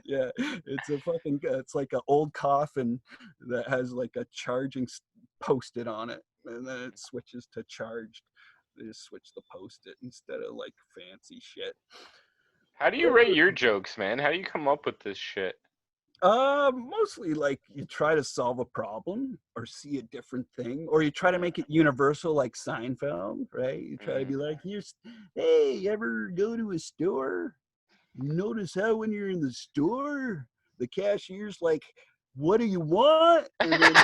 Yeah, it's like an old coffin that has like a charging post-it on it, and then it switches to charged. They just switch the post-it instead of like fancy shit. How do you rate your jokes, man? How do you come up with this shit? Mostly like you try to solve a problem or see a different thing, or you try to make it universal like Seinfeld, right? You try to be like, hey, you ever go to a store? You notice how when you're in the store, the cashier's like, what do you want? And then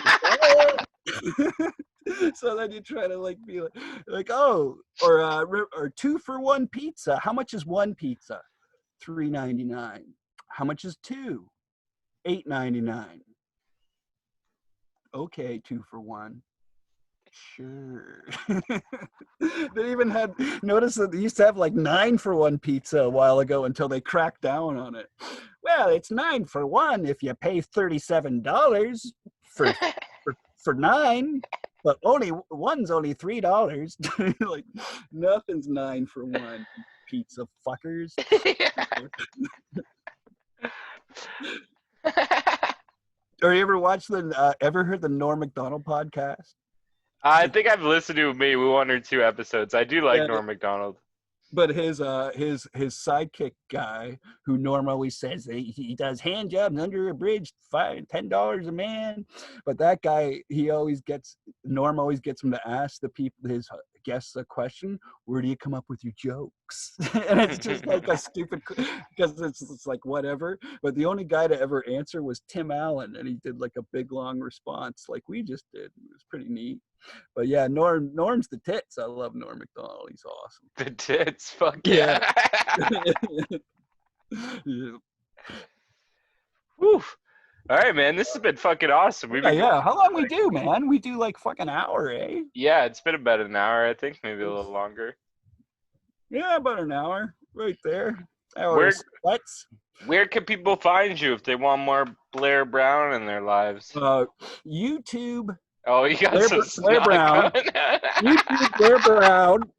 so then you try to like be like oh, or 2-for-1 pizza. How much is one pizza? $3.99. How much is two? $8.99. Okay, 2-for-1. Sure. They even had notice that they used to have like 9-for-1 pizza a while ago until they cracked down on it. Well, it's 9-for-1 if you pay $37 for 9, but one's only $3. Like nothing's 9-for-1, pizza fuckers. Or you ever watched ever heard the Norm Macdonald podcast? I think I've listened to maybe 1 or 2 episodes. I do like Norm Macdonald. But his sidekick guy, who Norm always says he does hand jobs under a bridge, $10 a man. But that guy, Norm always gets him to ask his guests a question. Where do you come up with your jokes? And it's just like a stupid, because it's like whatever. But the only guy to ever answer was Tim Allen, and he did like a big long response like we just did. It was pretty neat. But yeah, Norm's the tits. I love Norm Macdonald. He's awesome. The tits, fuck yeah. Yeah. Whew. All right, man. This has been fucking awesome. Yeah. How long we do, man? We do like fucking hour, eh? Yeah, it's been about an hour, I think. Maybe a little longer. Yeah, about an hour. Right there. Where can people find you if they want more Blair Brown in their lives? YouTube. Oh, you got Blair Brown. YouTube Blair Brown.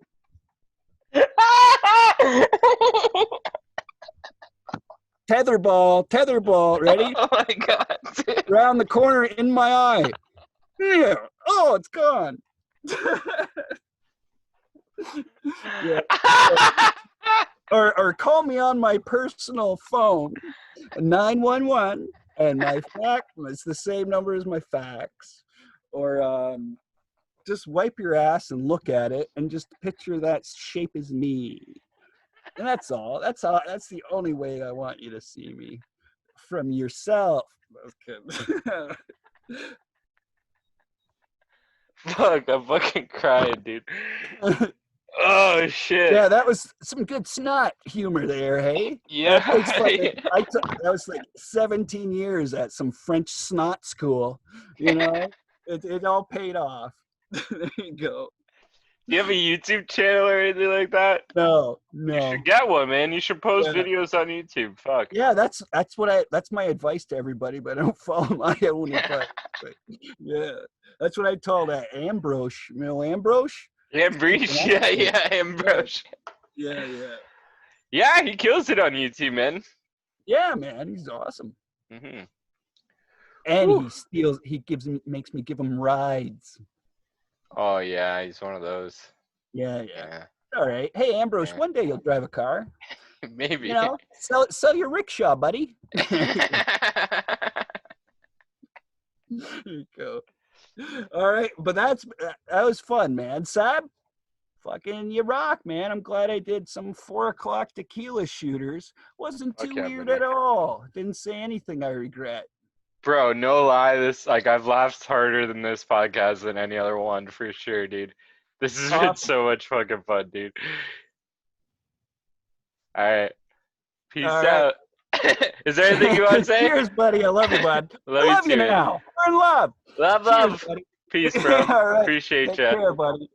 Tetherball, ready? Oh my god. Around the corner in my eye. Yeah. Oh, it's gone. Yeah. Or call me on my personal phone, 911, and my fax. It's the same number as my fax. Or just wipe your ass and look at it and just picture that shape as me. And that's all. That's the only way I want you to see me. From yourself. Okay. Fuck, I'm fucking crying, dude. Oh shit. Yeah, that was some good snot humor there, hey? Yeah. That was like 17 years at some French snot school. You know, it all paid off. There you go. Do you have a YouTube channel or anything like that? No. You should get one, man. You should post videos on YouTube. Fuck. Yeah, that's my advice to everybody, but I don't follow my own advice. But yeah, that's what I told Ambrose. You know Ambrose? Ambrose, yeah, Ambrose. Yeah. Yeah, he kills it on YouTube, man. Yeah, man, he's awesome. Mm-hmm. And he makes me give him rides. Oh yeah, he's one of those. Yeah. All right. Hey, Ambrose, one day you'll drive a car. Maybe. You know, sell your rickshaw, buddy. There you go. All right, but that was fun, man. Sab, fucking you rock, man. I'm glad I did some 4 o'clock tequila shooters. Wasn't too weird at all. Didn't say anything I regret. Bro, no lie, I've laughed harder than this podcast than any other one for sure, dude. This has been so much fucking fun, dude. All right. Peace out. Is there anything you want to say? Cheers, buddy. I love you, bud. Love you now. We're in love. Love. Cheers, buddy. Peace, bro. All right. Appreciate you. Take care, buddy.